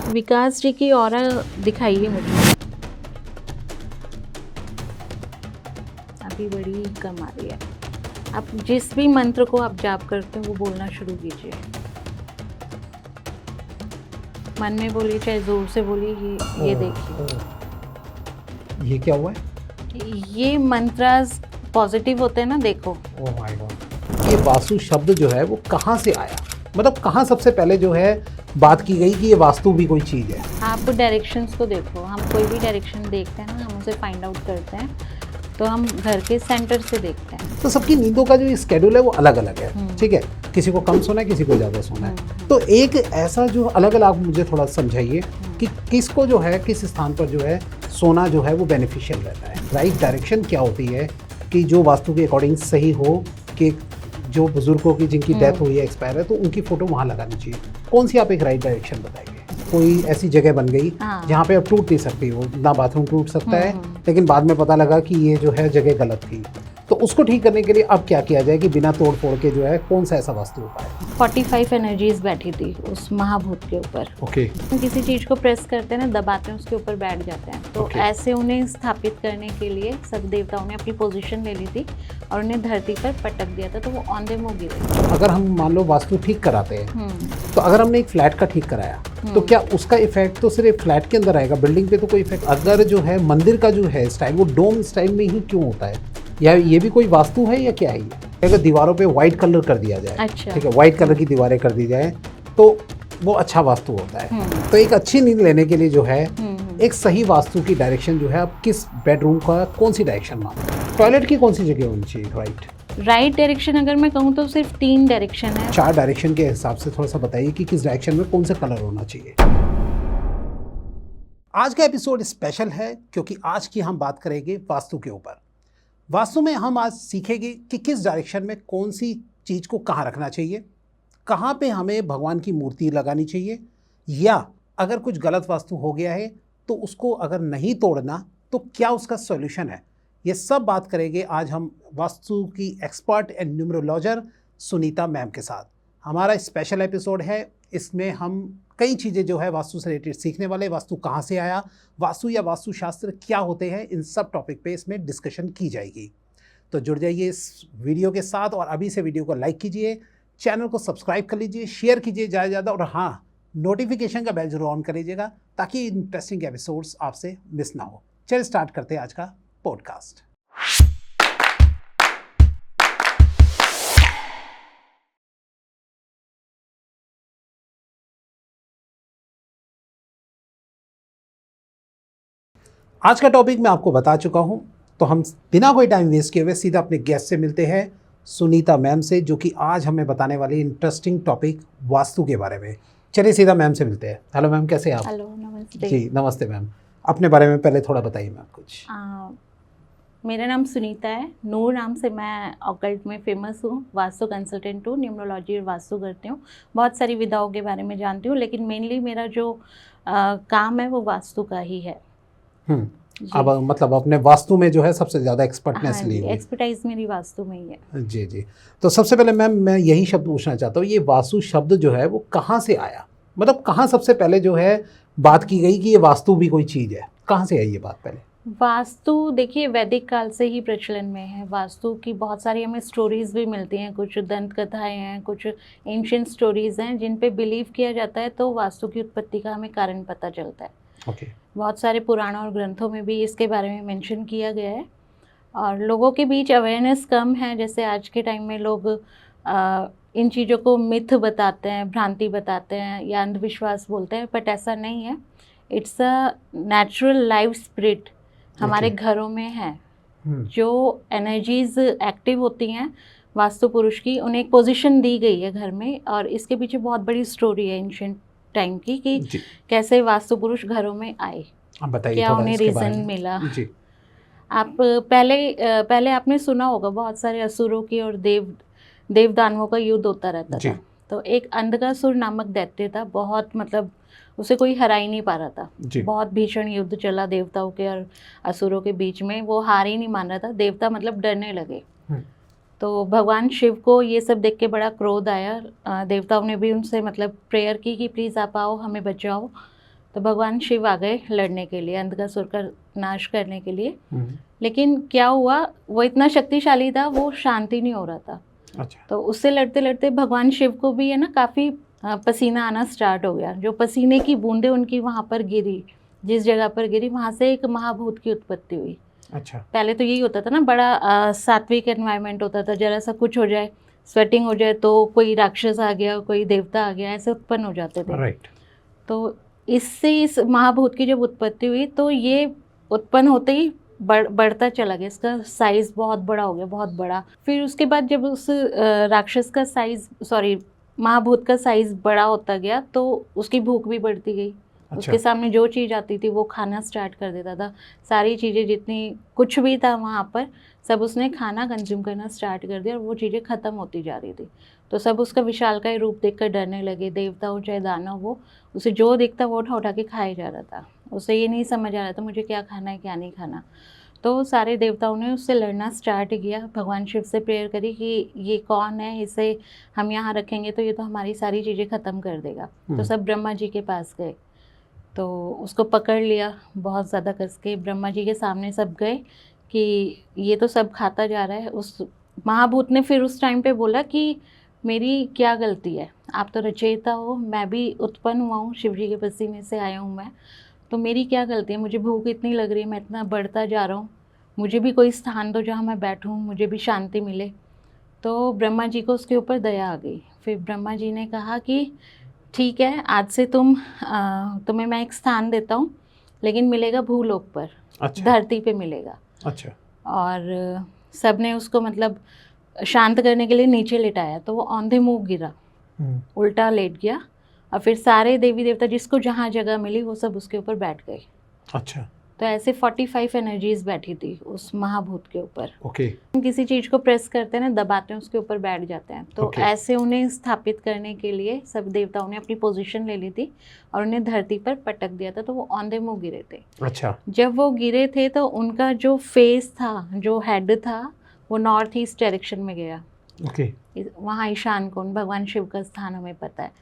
विकास जी की ऑरा दिखाइए मुझे। अभी बड़ी कम आ रही है। आप जिस भी मंत्र को आप जाप करते हो वो बोलना शुरू कीजिए। मन में बोलिए चाहे जोर से बोलिए। ये देखिए, ये क्या हुआ है? ये मंत्रास पॉजिटिव होते हैं ना, देखो। Oh my God. ये वास्तु शब्द जो है वो कहाँ से आया? मतलब कहाँ सबसे पहले जो है बात की गई कि ये वास्तु भी कोई चीज़ है? आप डायरेक्शंस को देखो। हम कोई भी डायरेक्शन देखते हैं ना, हम उसे फाइंड आउट करते हैं तो हम घर के सेंटर से देखते हैं। तो सबकी नींदों का जो स्केड्यूल है वो अलग अलग है, ठीक है। किसी को कम सोना है, किसी को ज़्यादा सोना है। तो एक ऐसा जो अलग अलग मुझे थोड़ा समझाइए कि किसको जो है किस स्थान पर जो है सोना जो है वो बेनिफिशियल रहता है। राइट डायरेक्शन क्या होती है कि जो वास्तु के अकॉर्डिंग सही हो कि जो बुजुर्गों की जिनकी डेथ हुई है, एक्सपायर है, तो उनकी फ़ोटो वहाँ लगानी चाहिए। कौन सी आप एक राइट डायरेक्शन बताएंगे? कोई ऐसी जगह बन गई जहाँ पे अब टूट नहीं सकती, वो ना बाथरूम टूट सकता है, लेकिन बाद में पता लगा कि ये जो है जगह गलत थी, तो उसको ठीक करने के लिए अब क्या किया जाए कि बिना तोड़ फोड़ के जो है कौन सा ऐसा वास्तु उपाय? 45 एनर्जीज बैठी थी उस महाभूत के ऊपर। ओके। हम किसी चीज को प्रेस करते हैं ना, दबाते हैं, उसके ऊपर बैठ जाते हैं। तो ऐसे उन्हें स्थापित करने के लिए सब देवताओं ने अपनी पोजीशन ले ली थी और उन्हें धरती पर पटक दिया था, तो वो ऑन द मूव गिरे। अगर हम मान लो वास्तु ठीक कराते हैं, तो अगर हमने एक फ्लैट का ठीक कराया तो क्या उसका इफेक्ट तो सिर्फ फ्लैट के अंदर आएगा, बिल्डिंग पे तो कोई इफेक्ट? अगर जो है मंदिर का जो है स्टाइल वो डोम स्टाइल में ही क्यों होता है, या ये भी कोई वास्तु है या क्या है? ये अगर दीवारों पे व्हाइट कलर कर दिया जाए, अच्छा। ठीक है, व्हाइट कलर की दीवारें कर दी जाए तो वो अच्छा वास्तु होता है। तो एक अच्छी नींद लेने के लिए जो है एक सही वास्तु की डायरेक्शन जो है, आप किस बेडरूम का कौन सी डायरेक्शन मानो? टॉयलेट की कौन सी जगह होनी चाहिए? राइट डायरेक्शन अगर मैं कहूँ तो सिर्फ 3 डायरेक्शन है। 4 डायरेक्शन के हिसाब से थोड़ा सा बताइए कि किस डायरेक्शन में कौन सा कलर होना चाहिए। आज का एपिसोड स्पेशल है क्योंकि आज की हम बात करेंगे वास्तु के ऊपर। वास्तु में हम आज सीखेंगे कि किस डायरेक्शन में कौन सी चीज़ को कहाँ रखना चाहिए, कहाँ पे हमें भगवान की मूर्ति लगानी चाहिए, या अगर कुछ गलत वास्तु हो गया है तो उसको अगर नहीं तोड़ना तो क्या उसका सॉल्यूशन है। ये सब बात करेंगे आज हम वास्तु की expert and numerologer Sunita ma'am के साथ। हमारा स्पेशल एपिसोड है, इसमें हम कई चीज़ें जो है वास्तु से रिलेटेड सीखने वाले। वास्तु कहाँ से आया, वास्तु या वास्तुशास्त्र क्या होते हैं, इन सब टॉपिक पे इसमें डिस्कशन की जाएगी। तो जुड़ जाइए इस वीडियो के साथ और अभी से वीडियो को लाइक कीजिए, चैनल को सब्सक्राइब कर लीजिए, शेयर कीजिए ज़्यादा से ज़्यादा, और हाँ, नोटिफिकेशन का बेल जरूर ऑन कर लीजिएगा ताकि इंटरेस्टिंग एपिसोड्स आपसे मिस ना हो। चलिए स्टार्ट करते हैं आज का पॉडकास्ट। आज का टॉपिक मैं आपको बता चुका हूं, तो हम बिना कोई टाइम वेस्ट किए हुए सीधा अपने गेस्ट से मिलते हैं, सुनीता मैम से, जो कि आज हमें बताने वाली इंटरेस्टिंग टॉपिक वास्तु के बारे में। चलिए सीधा मैम से मिलते हैं। हेलो मैम, कैसे हैं आप? हेलो, नमस्ते जी नमस्ते मैम। अपने बारे में पहले थोड़ा बताइए मैम कुछ। मेरा नाम सुनीता है। नूर नाम से मैं ऑकल्ट में फेमस हूँ, वास्तु कंसल्टेंट हूँ, न्यूमरोलॉजी और वास्तु करती हूँ। बहुत सारी विधाओं के बारे में जानती हूँ, लेकिन मेनली मेरा जो काम है वो वास्तु का ही है। अब मतलब अपने वास्तु में जो है सबसे ज़्यादा एक्सपर्टनेस ली हुई। एक्सपर्टाइज मेरी वास्तु में ही है। जी जी। तो सबसे पहले मैम मैं यही शब्द पूछना चाहता हूँ, ये वास्तु शब्द जो है वो कहाँ से आया? मतलब कहाँ सबसे पहले जो है बात की गई कि ये वास्तु भी कोई चीज़ है, कहाँ से आई ये बात पहले? वास्तु देखिए वैदिक काल से ही प्रचलन में है। वास्तु की बहुत सारी हमें स्टोरीज भी मिलती हैं, कुछ दंत कथाएँ हैं, कुछ एंशिएंट स्टोरीज हैं जिन पे बिलीव किया जाता है, तो वास्तु की उत्पत्ति का हमें कारण पता चलता है। बहुत सारे पुराणों और ग्रंथों में भी इसके बारे में मेंशन किया गया है, और लोगों के बीच अवेयरनेस कम है। जैसे आज के टाइम में लोग इन चीज़ों को मिथ बताते हैं, भ्रांति बताते हैं या अंधविश्वास बोलते हैं, बट ऐसा नहीं है। It's a natural life spirit हमारे घरों में है। जो एनर्जीज एक्टिव होती हैं वास्तु पुरुष की, उन्हें एक पोजीशन दी गई है घर में, और इसके पीछे बहुत बड़ी स्टोरी है एंशिएंट टाइम की कि कैसे वास्तु पुरुष घरों में आए, क्या उन्हें रीजन मिला। जी। आप पहले आपने सुना होगा बहुत सारे असुरों की और देवदानवों का युद्ध होता रहता था। तो एक अंधकासुर नामक दैत्य था, बहुत मतलब उसे कोई हरा ही नहीं पा रहा था। बहुत भीषण युद्ध चला देवताओं के और असुरों के बीच में, वो हार ही नहीं मान रहा था। देवता मतलब डरने लगे। तो भगवान शिव को ये सब देख के बड़ा क्रोध आया। देवताओं ने भी उनसे मतलब प्रेयर की कि प्लीज़ आप आओ, हमें बचाओ। तो भगवान शिव आ गए लड़ने के लिए, अंधकासुर का नाश करने के लिए। लेकिन क्या हुआ, वो इतना शक्तिशाली था, वो शांति नहीं हो रहा था। अच्छा। तो उससे लड़ते लड़ते भगवान शिव को भी है ना काफ़ी पसीना आना स्टार्ट हो गया। जो पसीने की बूंदें उनकी वहाँ पर गिरी, जिस जगह पर गिरी वहाँ से एक महाभूत की उत्पत्ति हुई। अच्छा। पहले तो यही होता था ना, बड़ा सात्विक एनवायरनमेंट होता था, जरा सा कुछ हो जाए, स्वेटिंग हो जाए तो कोई राक्षस आ गया, कोई देवता आ गया, ऐसे उत्पन्न हो जाते थे। राइट। तो इससे इस महाभूत की जब उत्पत्ति हुई तो ये उत्पन्न होते ही बढ़ता चला गया, इसका साइज़ बहुत बड़ा हो गया, बहुत बड़ा। फिर उसके बाद जब उस राक्षस का साइज़, सॉरी महाभूत का साइज़ बड़ा होता गया तो उसकी भूख भी बढ़ती गई। अच्छा। उसके सामने जो चीज़ आती थी वो खाना स्टार्ट कर देता था। सारी चीज़ें जितनी कुछ भी था वहाँ पर सब उसने खाना कंज्यूम करना स्टार्ट कर दिया और वो चीज़ें ख़त्म होती जा रही थी। तो सब उसका विशालकाय रूप देखकर डरने लगे, देवता हो चाहे दानव हो, उसे जो दिखता वो उठा उठा के खाया जा रहा था। उसे ये नहीं समझ आ रहा था मुझे क्या खाना है क्या नहीं खाना। तो सारे देवताओं ने उससे लड़ना स्टार्ट किया। भगवान शिव से प्रेयर करी कि ये कौन है, इसे हम यहाँ रखेंगे तो ये तो हमारी सारी चीज़ें ख़त्म कर देगा। तो सब ब्रह्मा जी के पास गए, तो उसको पकड़ लिया बहुत ज़्यादा कस के। ब्रह्मा जी के सामने सब गए कि ये तो सब खाता जा रहा है। उस महाभूत ने फिर उस टाइम पे बोला कि मेरी क्या गलती है, आप तो रचयिता हो, मैं भी उत्पन्न हुआ हूँ, शिव जी के पसीने से आया हूँ मैं, तो मेरी क्या गलती है, मुझे भूख इतनी लग रही है, मैं इतना बढ़ता जा रहा हूँ, मुझे भी कोई स्थान दो जहाँ मैं बैठूँ, मुझे भी शांति मिले। तो ब्रह्मा जी को उसके ऊपर दया आ गई। फिर ब्रह्मा जी ने कहा कि ठीक है, आज से तुम्हें मैं एक स्थान देता हूँ, लेकिन मिलेगा भूलोक पर। अच्छा। धरती पे मिलेगा। अच्छा। और सब ने उसको मतलब शांत करने के लिए नीचे लेटाया, तो वो औंधे मुँह गिरा, उल्टा लेट गया। और फिर सारे देवी देवता जिसको जहाँ जगह मिली वो सब उसके ऊपर बैठ गए। अच्छा। तो ऐसे 45 एनर्जीज बैठी थी उस महाभूत के ऊपर। ओके। हम किसी चीज़ को प्रेस करते हैं ना, दबाते हैं, उसके ऊपर बैठ जाते हैं। तो ऐसे उन्हें स्थापित करने के लिए सब देवताओं ने अपनी पोजीशन ले ली थी और उन्हें धरती पर पटक दिया था। तो वो औंधे मुँह गिरे थे। अच्छा। जब वो गिरे थे तो उनका जो फेस था, जो हेड था, वो नॉर्थ ईस्ट डायरेक्शन में गया। ओके। वहाँ ईशान कोण, भगवान शिव का स्थान हमें पता है।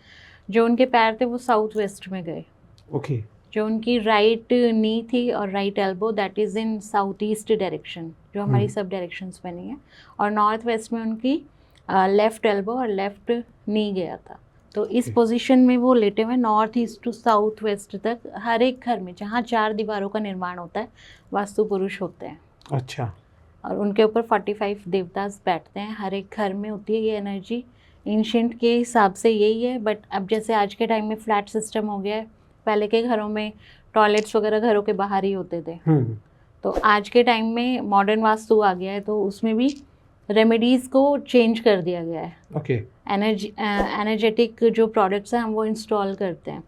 जो उनके पैर थे वो साउथ वेस्ट में गए। ओके। जो उनकी राइट नी थी और right elbow, that is in south east direction, जो हमारी सब डायरेक्शंस में नहीं है। और नॉर्थ वेस्ट में उनकी लेफ़्ट एल्बो और लेफ़्ट नी गया था। तो इस पोजीशन में वो लेटे हुए north east to south west तक हर एक घर में जहाँ 4 दीवारों का निर्माण होता है वास्तु पुरुष होते हैं। अच्छा। और उनके ऊपर 45 देवतास बैठते हैं। हर एक घर में होती है ये एनर्जी। एंशिएंट के हिसाब से यही है, बट अब जैसे आज के टाइम में फ्लैट सिस्टम हो गया है, पहले के घरों में टॉयलेट्स वगैरह घरों के बाहर ही होते थे। तो आज के टाइम में मॉडर्न वास्तु आ गया है, तो उसमें भी रेमेडीज़ को चेंज कर दिया गया है। ओके। एनर्जेटिक जो प्रोडक्ट्स हैं हम वो इंस्टॉल करते हैं,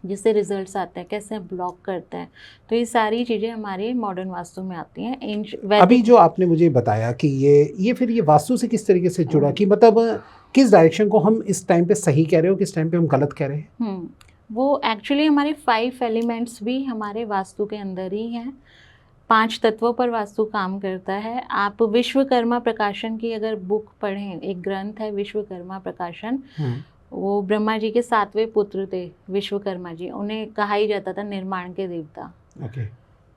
जिससे रिजल्ट्स आते हैं, कैसे ब्लॉक करते हैं। तो ये सारी चीज़ें हमारे मॉडर्न वास्तु में आती हैं। अभी जो आपने मुझे बताया कि ये फिर ये वास्तु से किस तरीके से जुड़ा, कि मतलब किस डायरेक्शन को हम इस टाइम पे सही कह रहे हो, किस टाइम पे हम गलत कह रहे हैं? वो एक्चुअली हमारे 5 एलिमेंट्स भी हमारे वास्तु के अंदर ही हैं। 5 तत्वों पर वास्तु काम करता है। आप विश्वकर्मा प्रकाशन की अगर बुक पढ़ें, एक ग्रंथ है विश्वकर्मा प्रकाशन, वो ब्रह्मा जी के 7वें पुत्र थे विश्वकर्मा जी, उन्हें कहा ही जाता था निर्माण के देवता। ओके।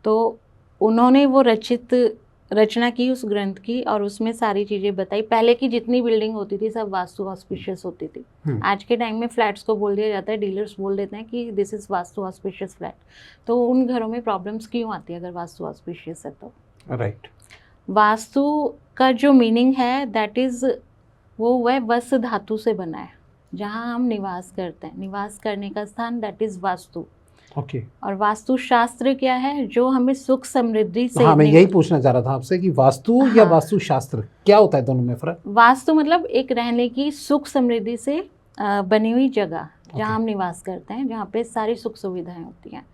तो उन्होंने वो रचना की उस ग्रंथ की और उसमें सारी चीज़ें बताई। पहले की जितनी बिल्डिंग होती थी सब वास्तु ऑस्पिशियस होती थी। आज के टाइम में फ्लैट्स को बोल दिया जाता है, डीलर्स बोल देते हैं कि this is vastu auspicious flat. तो उन घरों में प्रॉब्लम्स क्यों आती है अगर वास्तु ऑस्पिशियस है तो? राइट। वास्तु का जो मीनिंग है दैट इज़ वो वह वस धातु से बना है, जहाँ हम निवास करते हैं, निवास करने का स्थान, दैट इज़ वास्तु। ओके। और वास्तु शास्त्र क्या है, जो हमें सुख समृद्धि से। हाँ, मैं यही पूछना चाह रहा था आपसे कि वास्तु या वास्तु शास्त्र क्या होता है, दोनों में फर्क? वास्तु मतलब एक रहने की सुख समृद्धि से बनी हुई जगह जहाँ हम निवास करते हैं, जहाँ पे सारी सुख सुविधाएं होती हैं,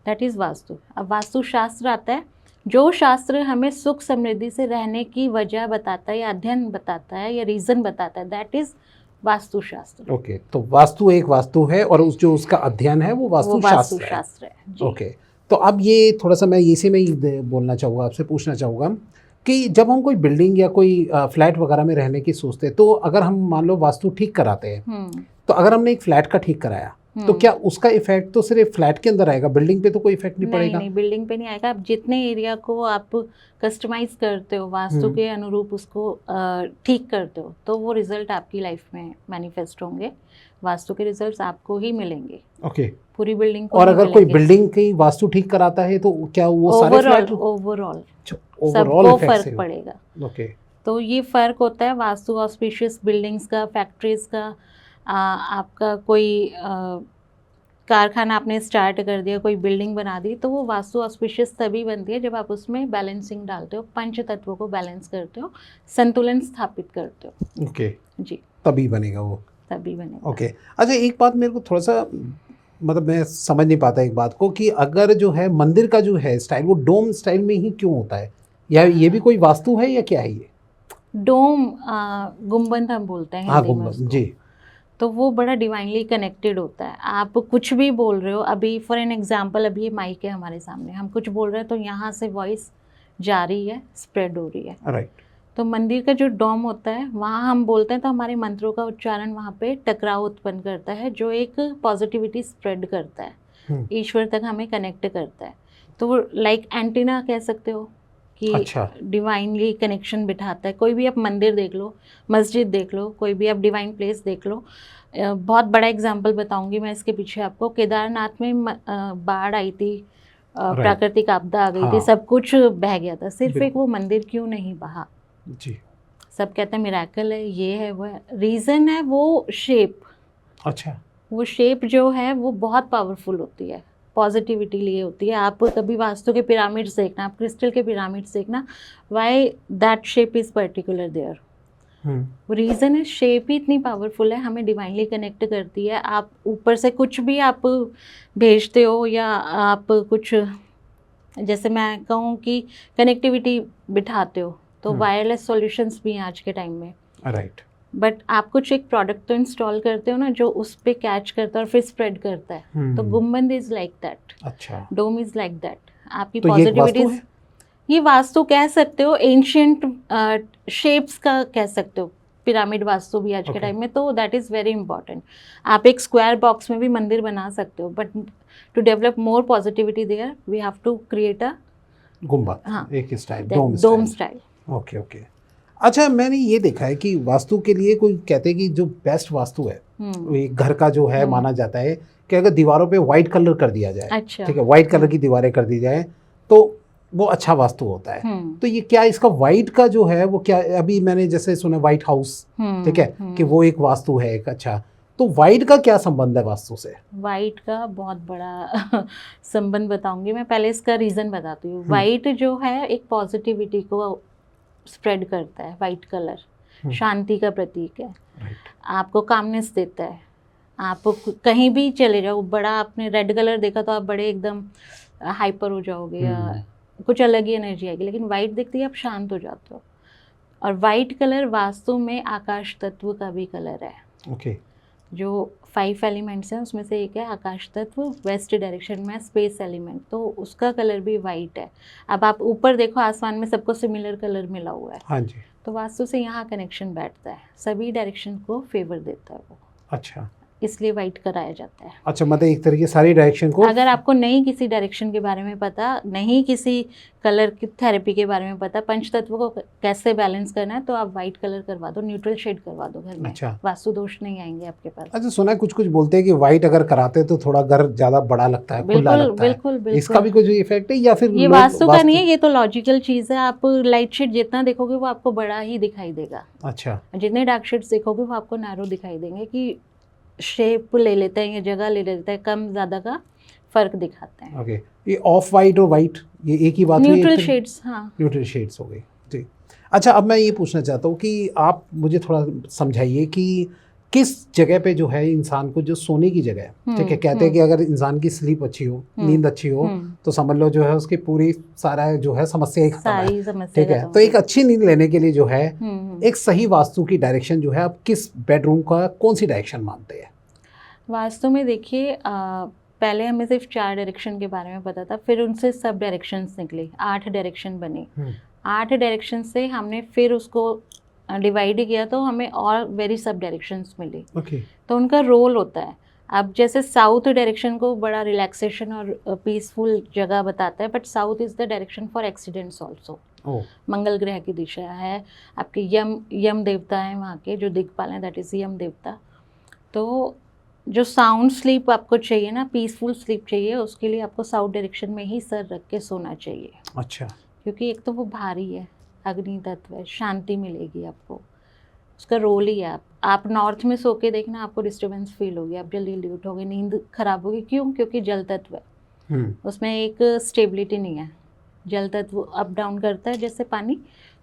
दैट इज़ वास्तु। अब वास्तु शास्त्र आता है, जो शास्त्र हमें सुख समृद्धि से रहने की वजह बताता है या अध्ययन बताता है या रीज़न बताता है, दैट इज़ वास्तुशास्त्र। ओके। तो वास्तु एक वास्तु है और जो उसका अध्ययन है वो वास्तु शास्त्र है। ओके। तो अब ये थोड़ा सा मैं इसी में ही बोलना चाहूँगा, आपसे पूछना चाहूँगा कि जब हम कोई बिल्डिंग या कोई फ्लैट वगैरह में रहने की सोचते हैं, तो अगर हम मान लो वास्तु ठीक कराते हैं, तो अगर हमने एक फ्लैट का ठीक कराया तो क्या उसका इफेक्ट तो सिर्फ फ्लैट के अंदर आएगा, बिल्डिंग पे तो कोई इफेक्ट नहीं पड़ेगा? नहीं, बिल्डिंग पे नहीं आएगा। आप जितने एरिया को आप कस्टमाइज करते हो, वास्तु के अनुरूप उसको ठीक करते हो, तो वो रिजल्ट आपकी लाइफ में मैनिफेस्ट होंगे। वास्तु के रिजल्ट्स आपको ही मिलेंगे। ओके। पूरी बिल्डिंग को और नहीं अगर कोई मिलेंगे। बिल्डिंग की वास्तु ठीक कराता है तो क्या वो सारे फ्लैट ओवरऑल ओवरऑल सबको इफेक्ट फर्क पड़ेगा। ओके। तो ये फ़र्क होता है वास्तु ऑस्पिशियस बिल्डिंग्स का, फैक्ट्रीज़ का। आपका कोई कारखाना आपने स्टार्ट कर दिया, कोई बिल्डिंग बना दी, तो वो वास्तु ऑस्पिशियस तभी बनती है जब आप उसमें बैलेंसिंग डालते हो, पंच तत्वों को बैलेंस करते हो, संतुलन स्थापित करते हो। ओके जी, तभी बनेगा वो। तभी बनेगा। ओके। अच्छा, एक बात मेरे को थोड़ा सा मतलब मैं समझ नहीं पाता एक बात को कि अगर जो है मंदिर का जो है स्टाइल वो डोम स्टाइल में ही क्यों होता है, या ये भी कोई वास्तु है या क्या है ये? डोम गुंबद हम बोलते हैं हाँ, हिंदी में गुंबद उसको। जी। तो वो बड़ा डिवाइनली कनेक्टेड होता है। आप कुछ भी बोल रहे हो, अभी फॉर एन एग्जांपल, अभी ये माइक है हमारे सामने, हम कुछ बोल रहे हैं तो यहाँ से वॉइस जा रही है, स्प्रेड हो रही है। राइट। तो मंदिर का जो डोम होता है, वहाँ हम बोलते हैं तो हमारे मंत्रों का उच्चारण वहाँ पे टकराव उत्पन्न करता है, जो एक पॉजिटिविटी स्प्रेड करता है, ईश्वर तक हमें कनेक्ट करता है। तो वो लाइक एंटीना कह सकते हो कि अच्छा। डिवाइनली कनेक्शन बिठाता है। कोई भी आप मंदिर देख लो, मस्जिद देख लो, कोई भी आप डिवाइन प्लेस देख लो। बहुत बड़ा एग्जांपल बताऊंगी मैं इसके पीछे आपको। केदारनाथ में बाढ़ आई थी, प्राकृतिक आपदा आ गई थी, सब कुछ बह गया था, सिर्फ एक वो मंदिर क्यों नहीं बहा? जी। सब कहते हैं मिरेकल है, ये है, वो है। रीज़न है वो शेप। अच्छा। वो शेप जो है वो बहुत पावरफुल होती है, पॉजिटिविटी लिए होती है। आप कभी वास्तु के पिरामिड्स देखना, आप क्रिस्टल के पिरामिड्स देखना, why that shape is particular there. वो रीज़न है, शेप ही इतनी पावरफुल है, हमें डिवाइनली कनेक्ट करती है। आप ऊपर से कुछ भी आप भेजते हो, या आप कुछ, जैसे मैं कहूँ कि कनेक्टिविटी बिठाते हो, तो वायरलेस सॉल्यूशंस भी हैं आज के टाइम में। राइट। बट आप कुछ एक प्रोडक्ट तो इंस्टॉल करते हो ना, जो उस पे कैच करता है और फिर स्प्रेड करता है। तो गुंबद इज लाइक दैट। अच्छा। Dome is like that. आपकी तो पॉजिटिविटी, ये वास्तु कह सकते हो, एंशियंट शेप्स का कह सकते हो, पिरामिड वास्तु भी आज के टाइम में। तो दैट इज़ वेरी इंपॉर्टेंट। आप एक स्क्वायर बॉक्स में भी मंदिर बना सकते हो, but to develop more positivity there we have to create a गुंबद। हाँ, एक style, dome style. Okay okay. अच्छा, मैंने ये देखा है कि वास्तु के लिए कोई कहते हैं कि जो बेस्ट वास्तु है एक घर का जो है माना जाता है कि अगर दीवारों पे वाइट कलर कर दिया जाए, अच्छा, ठीक है, वाइट कलर की दीवारें कर दी जाए तो वो अच्छा वास्तु होता है। तो ये क्या इसका वाइट का जो है वो क्या, अभी मैंने जैसे सुना व्हाइट हाउस, ठीक है, कि वो एक वास्तु है एक। अच्छा, तो वाइट का क्या संबंध है वास्तु से? वाइट का बहुत बड़ा संबंध बताऊंगी मैं, पहले इसका रीज़न बताती हूँ। वाइट जो है एक पॉजिटिविटी को स्प्रेड करता है। वाइट कलर शांति का प्रतीक है, आपको कामनेस देता है। आप कहीं भी चले जाओ, बड़ा आपने रेड कलर देखा तो आप बड़े एकदम हाइपर हो जाओगे, या कुछ अलग ही एनर्जी आएगी, लेकिन वाइट देखते ही आप शांत हो जाते हो। और वाइट कलर वास्तु में आकाश तत्व का भी कलर है। ओके। जो 5 एलिमेंट्स हैं उसमें से एक है आकाश तत्व, वेस्ट डायरेक्शन में स्पेस एलिमेंट, तो उसका कलर भी वाइट है। अब आप ऊपर देखो, आसमान में सबको सिमिलर कलर मिला हुआ है। हाँ जी। तो वास्तु से यहाँ कनेक्शन बैठता है, सभी डायरेक्शन को फेवर देता है वो। अच्छा, इसलिए वाइट कराया जाता है। अच्छा, मतलब एक तरीके सारी डायरेक्शन को, अगर आपको नहीं किसी डायरेक्शन के बारे में पता, नहीं किसी कलर की थेरेपी के बारे में पता, पंच तत्व को कैसे बैलेंस करना है, तो आप वाइट कलर करवा दो, न्यूट्रल शेड करवा दो घर में। अच्छा, वास्तु दोष नहीं आएंगे आपके पास। अच्छा, सुना है कुछ बोलते हैं कि वाइट अगर कराते तो थोड़ा घर ज्यादा बड़ा लगता है, खुला लगता है। बिल्कुल। इसका भी कुछ इफेक्ट है या फिर ये वास्तु का नहीं है, ये तो लॉजिकल चीज़ है। आप लाइट शेड जितना देखोगे वो आपको बड़ा ही दिखाई देगा। अच्छा, जितने डार्क शेड्स देखोगे वो आपको नैरो दिखाई देंगे, कि शेप ले लेते हैं या जगह ले लेते हैं, कम ज़्यादा का फ़र्क दिखाते हैं। ओके। ये ऑफ वाइट और वाइट ये एक ही बात हुई? न्यूट्रल शेड्स, हाँ, न्यूट्रल शेड्स हो गई जी। अच्छा, अब मैं ये पूछना चाहता हूँ कि आप मुझे थोड़ा समझाइए कि किस जगह पे जो है इंसान को, जो सोने की जगह है, ठीक है, कहते हैं कि अगर इंसान की स्लीप अच्छी हो, नींद अच्छी हो, तो समझ लो जो है उसकी पूरी सारा जो है समस्या ही खत्म है, ठीक है। तो एक अच्छी नींद लेने के लिए जो है एक सही वास्तु की डायरेक्शन जो है, आप किस बेडरूम का कौन सी डायरेक्शन मानते हैं? वास्तु में देखिए, पहले हमें सिर्फ 4 डायरेक्शन के बारे में पता था, फिर उनसे सब डायरेक्शंस निकले, 8 डायरेक्शन बने। 8 डायरेक्शन से हमने फिर उसको डिवाइड किया, तो हमें और वेरी सब डायरेक्शंस मिली। ओके। तो उनका रोल होता है। अब जैसे साउथ डायरेक्शन को बड़ा रिलैक्सेशन और पीसफुल जगह बताता है, but south is the direction for accidents also. Mangal ग्रह की दिशा है, आपके यम देवता है वहाँ के जो दिक्पाल हैं, दैट इज़ यम देवता। तो जो साउंड स्लीप आपको चाहिए ना, पीसफुल स्लीप चाहिए, उसके लिए आपको साउथ डायरेक्शन में ही सर रख के सोना चाहिए। अच्छा। क्योंकि एक तो वो भारी है, अग्नि तत्व है, शांति मिलेगी आपको, उसका रोल ही है। आप नॉर्थ में सो के देखना, आपको डिस्टर्बेंस फील होगी, आप जल्दी जल्दी उठोगे, नींद खराब होगी। क्यों? क्योंकि जल तत्व है, उसमें एक स्टेबिलिटी नहीं है। जल तत्व अप डाउन करता है जैसे पानी,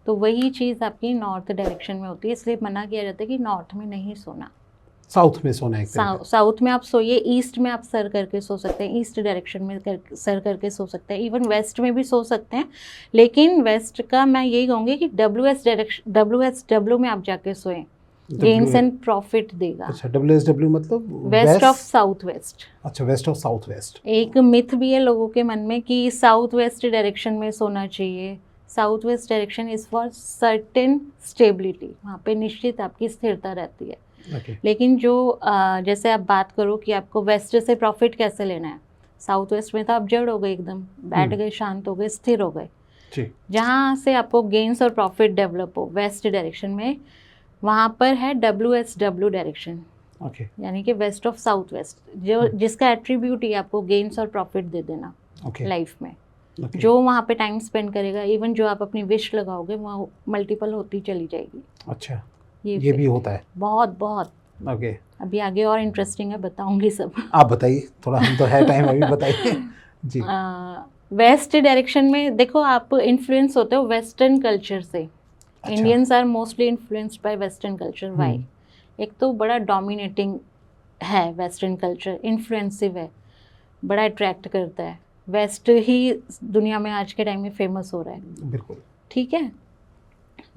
तो वही चीज़ आपकी नॉर्थ डायरेक्शन में होती है। इसलिए मना किया जाता है कि नॉर्थ में नहीं सोना, साउथ में सोना है। साउथ में आप सोइए। ईस्ट में आप सर करके सो सकते हैं, ईस्ट डायरेक्शन में सर करके सो सकते हैं, इवन वेस्ट में भी सो सकते हैं। लेकिन वेस्ट का मैं यही कहूँगी कि WSW में आप जाके सोएं, गेन्स एंड प्रॉफिट देगा। अच्छा, WSW मतलब वेस्ट ऑफ साउथ वेस्ट। अच्छा, वेस्ट ऑफ साउथ वेस्ट। एक मिथ भी है लोगों के मन में कि साउथ वेस्ट डायरेक्शन में सोना चाहिए। South west direction is for certain stability, वहाँ पे निश्चित आपकी स्थिरता रहती है। लेकिन जो जैसे आप बात करो कि आपको वेस्ट से प्रॉफिट कैसे लेना है, साउथ वेस्ट में तो आप जड़ हो गए, एकदम बैठ गए, शांत हो गए, स्थिर हो गए। जहाँ से आपको गेन्स और प्रॉफिट डेवलप हो वेस्ट डायरेक्शन में, वहाँ पर है WSW डायरेक्शन, यानी कि वेस्ट ऑफ साउथ वेस्ट, जो जिसका एट्रीब्यूट ही आपको गेन्स और प्रॉफिट दे देना लाइफ में। जो वहाँ पे टाइम स्पेंड करेगा, इवन जो आप अपनी विश लगाओगे वहाँ मल्टीपल होती चली जाएगी। अच्छा, ये भी होता है? बहुत बहुत। ओके, अभी आगे और इंटरेस्टिंग है, बताऊंगी सब। आप बताइए थोड़ा, हम तो है टाइम, अभी बताइए जी। वेस्ट डायरेक्शन में देखो, आप इन्फ्लुएंस होते हो वेस्टर्न कल्चर से। Indians are mostly influenced by western culture. Why? एक तो बड़ा डोमिनेटिंग है वेस्टर्न कल्चर, इन्फ्लुएंसिव है, बड़ा अट्रैक्ट करता है। वेस्ट ही दुनिया में आज के टाइम में फेमस हो रहा है। बिल्कुल ठीक है।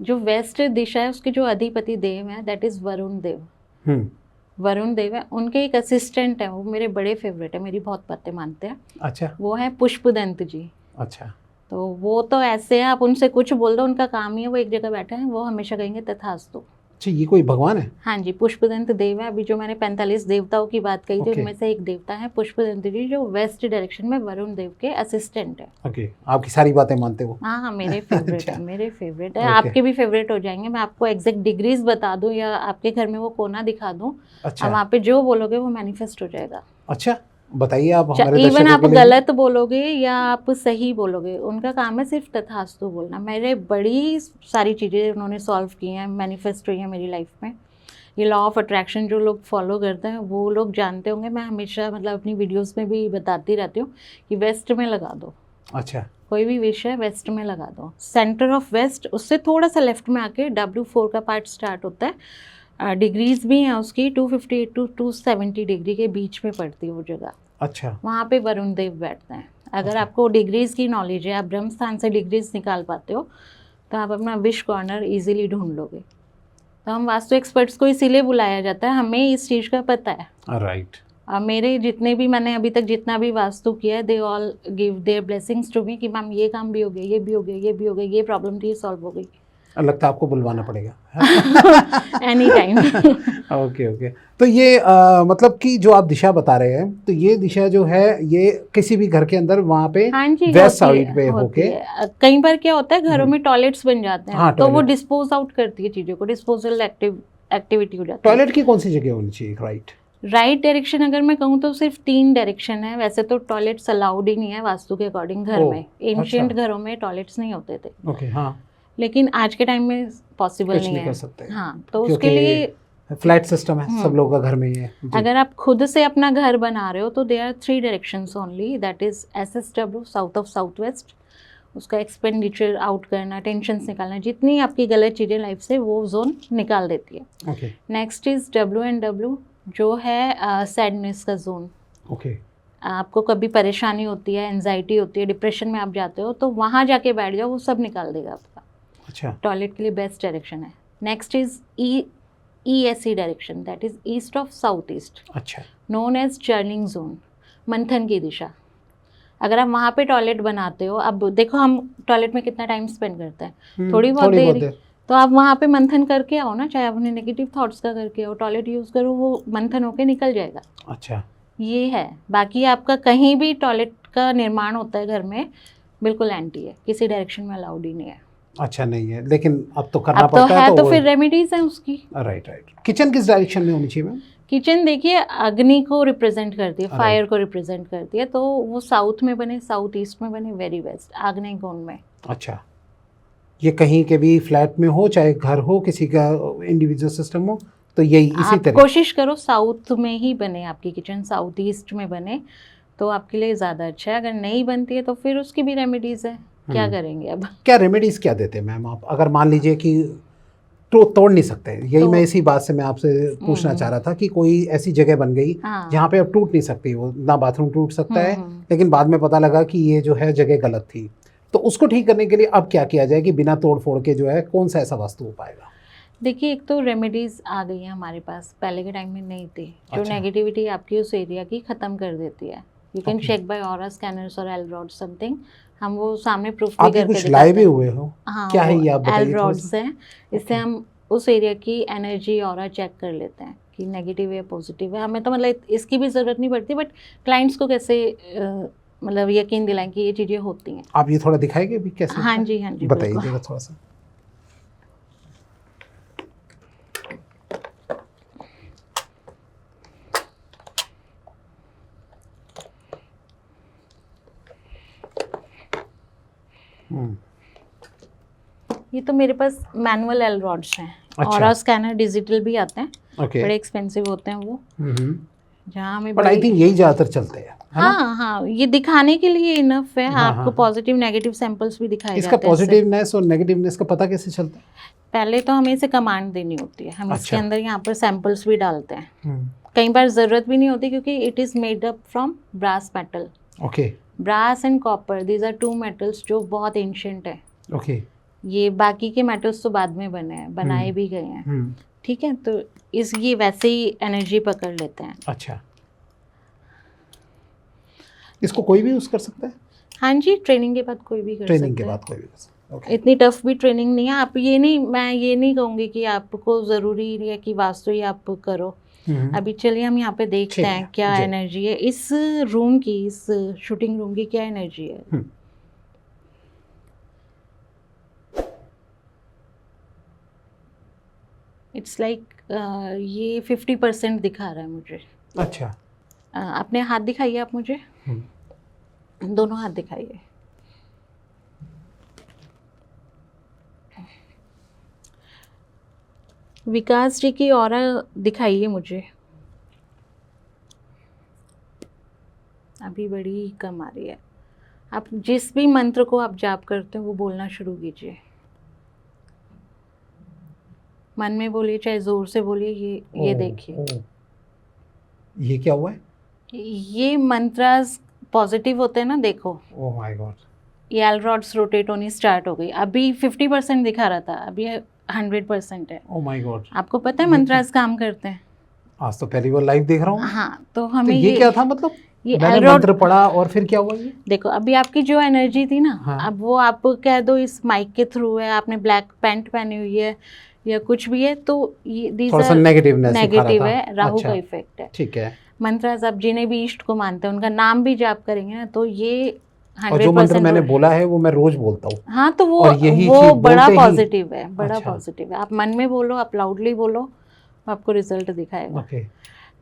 जो वेस्ट दिशा है उसके जो अधिपति देव है, दैट इज वरुण देव। वरुण देव है, उनके एक असिस्टेंट है, वो मेरे बड़े फेवरेट है, मेरी बहुत बातें मानते हैं। अच्छा। वो है पुष्पदंत जी। अच्छा। तो वो तो ऐसे हैं, आप उनसे कुछ बोल दो, उनका काम ही है, वो एक जगह बैठे हैं, वो हमेशा कहेंगे तथास्तु। अच्छा, ये कोई भगवान है? हाँ जी, पुष्पदंत देव है। अभी जो मैंने 45 देवताओं की बात कही थी, उनमें से एक देवता है पुष्पदंत जी, जो वेस्ट डायरेक्शन में वरुण देव के असिस्टेंट है। ओके, आपकी सारी बातें मानते हो? हाँ, मेरे फेवरेट है, मेरे फेवरेट है। आपके भी फेवरेट हो जाएंगे। मैं आपको एग्जैक्ट डिग्रीज बता दूं या आपके घर में वो कोना दिखा दूं। अच्छा। वहाँ पे जो बोलोगे वो मैनिफेस्ट हो जाएगा। अच्छा, बताइए आप हमारे दर्शकों इवन आप गलत बोलोगे या आप सही बोलोगे, उनका काम है सिर्फ तथास्तु बोलना। मेरे बड़ी सारी चीज़ें उन्होंने सॉल्व की हैं, मैनिफेस्ट हुई हैं मेरी लाइफ में। ये लॉ ऑफ अट्रैक्शन जो लोग फॉलो करते हैं वो लोग जानते होंगे। मैं हमेशा मतलब अपनी वीडियोस में भी बताती रहती हूँ कि वेस्ट में लगा दो। अच्छा, कोई भी विश है वेस्ट में लगा दो। सेंटर ऑफ वेस्ट, उससे थोड़ा सा लेफ्ट में आके W4 का पार्ट स्टार्ट होता है। डिग्रीज भी हैं उसकी, 258 टू 270 डिग्री के बीच में पड़ती है वो जगह। अच्छा, वहाँ पे वरुण देव बैठते हैं। अगर आपको डिग्रीज की नॉलेज है, आप ब्रह्म स्थान से डिग्रीज निकाल पाते हो, तो आप अपना विश कॉर्नर इजीली ढूंढ लोगे। तो हम वास्तु एक्सपर्ट्स को इसीलिए बुलाया जाता है, हमें इस चीज़ का पता है। राइट। मेरे जितने भी, मैंने अभी तक जितना भी वास्तु किया है, they all give their blessings to me कि मैम ये काम भी हो गया, ये भी हो गया, ये भी हो गया, ये प्रॉब्लम थी, ये सॉल्व हो गई। लगता है आपको बुलवाना पड़ेगा एनी टाइम। Okay okay. तो ये मतलब कि जो आप दिशा बता रहे हैं, तो ये दिशा जो है ये किसी भी घर के अंदर वहाँ पे वेस्ट साइड पे होके, कई बार क्या होता है घरों में टॉयलेट्स बन जाते हैं। हाँ, तो वो डिस्पोज आउट करती है चीज़ों को, डिस्पोजल एक्टिविटी हो जाती है। टॉयलेट की कौन सी जगह होनी चाहिए? राइट डायरेक्शन अगर मैं कहूँ तो सिर्फ 3 डायरेक्शन है। वैसे तो टॉयलेट्स अलाउड ही नहीं है वास्तु के अकॉर्डिंग घर में। एंशिएंट घरों में टॉयलेट्स नहीं होते थे। ओके, हाँ। लेकिन आज के टाइम में पॉसिबल नहीं है। कर सकते। हाँ, तो उसके लिए फ्लैट सिस्टम है, सब लोगों का घर में ही है। अगर आप खुद से अपना घर बना रहे हो तो there are 3 directions only, that is SSW, south of south west. उसका एक्सपेंडिचर आउट करना, टेंशन्स निकालना, जितनी आपकी गलत चीज़ें लाइफ से, वो जोन निकाल देती है। ओके। नेक्स्ट इज WNW, जो है सैडनेस का जोन। ओके। आपको कभी परेशानी होती है, एंजाइटी होती है, डिप्रेशन में आप जाते हो, तो वहाँ जाके बैठ जाओ, वो सब निकाल देगा आपका। अच्छा। टॉयलेट के लिए बेस्ट डायरेक्शन है। Next is ESE direction, that is east of south east. अच्छा। नोन एज चर्निंग जोन, मंथन की दिशा। अगर आप वहाँ पे टॉयलेट बनाते हो, अब देखो हम टॉयलेट में कितना टाइम स्पेंड करते हैं, थोड़ी बहुत देर, तो आप वहाँ पे मंथन करके आओ ना, चाहे अपने नेगेटिव थॉट्स का करके आओ, टॉयलेट यूज़ करो, वो मंथन होके निकल जाएगा। अच्छा, ये है। बाकी आपका कहीं भी टॉयलेट का निर्माण होता है घर में, बिल्कुल एंटी है, किसी डायरेक्शन में अलाउड ही नहीं है। अच्छा नहीं है, लेकिन अब तो करना अब तो पड़ता है है तो फिर रेमेडीज है उसकी। Right right. किचन किस डायरेक्शन में होनी चाहिए मैम? किचन देखिए अग्नि को रिप्रेजेंट करती है, Right. फायर को रिप्रेजेंट करती है, तो वो साउथ में बने, साउथ ईस्ट में बने, वेरी बेस्ट, आग्नेय कोण में। अच्छा, ये कहीं के भी फ्लैट में हो, चाहे घर हो, किसी का इंडिविजुअल सिस्टम हो, तो यही इसी आप तरह कोशिश करो साउथ में ही बने आपकी किचन, साउथ ईस्ट में बने तो आपके लिए ज़्यादा अच्छा है। अगर नहीं बनती है तो फिर उसकी भी रेमेडीज़ है, क्या करेंगे अब। क्या रेमेडीज क्या देते हैं मैम आप? अगर मान लीजिए कि तो तोड़ नहीं सकते, यही तो- मैं इसी बात से मैं आपसे पूछना चाह रहा था कि कोई ऐसी जगह बन गई हाँ। जहाँ पे अब टूट नहीं सकती, वो ना बाथरूम टूट सकता है, हम्म। लेकिन बाद में पता लगा कि ये जो है जगह गलत थी, तो उसको ठीक करने के लिए अब क्या किया जाए कि बिना तोड़ फोड़ के जो है कौन सा ऐसा वास्तु हो पाएगा? देखिए एक तो रेमेडीज़ आ गई हैं हमारे पास, पहले के टाइम में नहीं थी, जो अच्छा। नेगेटिविटी आपकी उस एरिया की ख़त्म कर देती है। You can Okay. Check by aura scanners और एल रॉड समथिंग, हम वो सामने प्रूफ भी आप ये करके कुछ लाए भी दिखाते हैं। हुए हो? हाँ, क्या है वो ये, आप बताइए एल थोड़ा रॉड्स सा। हैं, इससे Okay. हम उस एरिया की एनर्जी ऑरा चेक कर लेते हैं कि नेगेटिव है पॉजिटिव है। हमें तो मतलब इसकी भी ज़रूरत नहीं पड़ती, बट क्लाइंट्स को कैसे मतलब यकीन दिलाएं कि ये चीज़ें होती हैं। आप ये थोड़ा दिखाएंगे भी कैसे हाँ होता है? जी, हाँ जी, बताइए बिल्कुल। जरा थोड़ा सा। ये तो मेरे पास मैनुअल एल रॉड्स हैं। अच्छा। ऑरा स्कैनर डिजिटल भी आते हैं, ओके। बड़े एक्सपेंसिव होते हैं वो, जहाँ हमें बट आई बड़ी। थिंक यही ज़्यादातर चलते हैं, है ना? हाँ हाँ, ये दिखाने के लिए इनफ है। हाँ, आपको हाँ। पॉजिटिव नेगेटिव सैंपल्स भी दिखाए इसका जाते हैं इससे। पॉजिटिवनेस और नेगेटिवनेस का पता कैसे चलता है? पहले तो हमें इसे कमांड देनी होती है, हम इसके अच्छा। अंदर यहाँ पर सैंपल्स भी डालते हैं। कई बार ज़रूरत भी नहीं होती क्योंकि it is made up from brass metal. Okay brass and copper, these are two metals जो बहुत एंशियंट है। ओके। ये बाकी के मेटल्स तो बाद में बने हैं, बनाए भी गए हैं, ठीक है। तो ये वैसे ही एनर्जी पकड़ लेते हैं। अच्छा, इसको कोई भी यूज़ कर सकता है? हाँ जी, ट्रेनिंग के बाद कोई भी कर ट्रेनिंग सकता के है। बाद कोई भी कर सकता है। ओके। इतनी टफ भी ट्रेनिंग नहीं है। आप ये नहीं, मैं ये नहीं कहूँगी कि आपको ज़रूरी है कि वास्तु ही आप करो। अभी चलिए हम यहाँ पे देखते ठीक हैं है, क्या जी। एनर्जी है इस रूम की, इस शूटिंग रूम की क्या एनर्जी है। इट्स लाइक ये 50% दिखा रहा है मुझे। अच्छा। अपने हाथ दिखाइए आप मुझे, दोनों हाथ दिखाइए। विकास जी की ऑरा दिखाइए मुझे। अभी बड़ी कम आ रही है। आप जिस भी मंत्र को आप जाप करते हो वो बोलना शुरू कीजिए। मन में बोलिए चाहे जोर से बोलिए। ये देखिए, ये क्या हुआ है? ये मंत्रास पॉजिटिव होते हैं ना, देखो। Oh my God. ये एल रॉड्स रोटेट होनी स्टार्ट हो गई। अभी 50% दिखा रहा था, अभी 100% है। Oh my God. आपको पता है मंत्रास काम करते हैं? आज तो पहली बार लाइव देख रहा हूँ। हाँ, तो तो हमें ये क्या था, मतलब ये मैंने एल मंत्र पढ़ा और फिर क्या हुआ ये? देखो अभी आपकी जो एनर्जी थी ना, हाँ। अब वो आप कह दो इस माइक के थ्रू है, आपने ब्लैक पैंट पहनी हुई है या कुछ भी है, तो ये थोड़ा सा नेगेटिवनेस नेगेटिव है, राहु अच्छा, का इफेक्ट है। ठीक है। मंत्रास आप जिन्हें भी इष्ट को मानते हैं उनका नाम भी जाप करेंगे ना, तो ये 100% और जो मंत्र मैंने बोला है वो मैं रोज बोलता हूँ। हाँ, तो वो और यही वो चीज़ बड़ा बोलते ही- पॉजिटिव है, बड़ा अच्छा। पॉजिटिव है। आप मन में बोलो, आप लाउडली बोलो, आपको रिजल्ट दिखाएगा। Okay.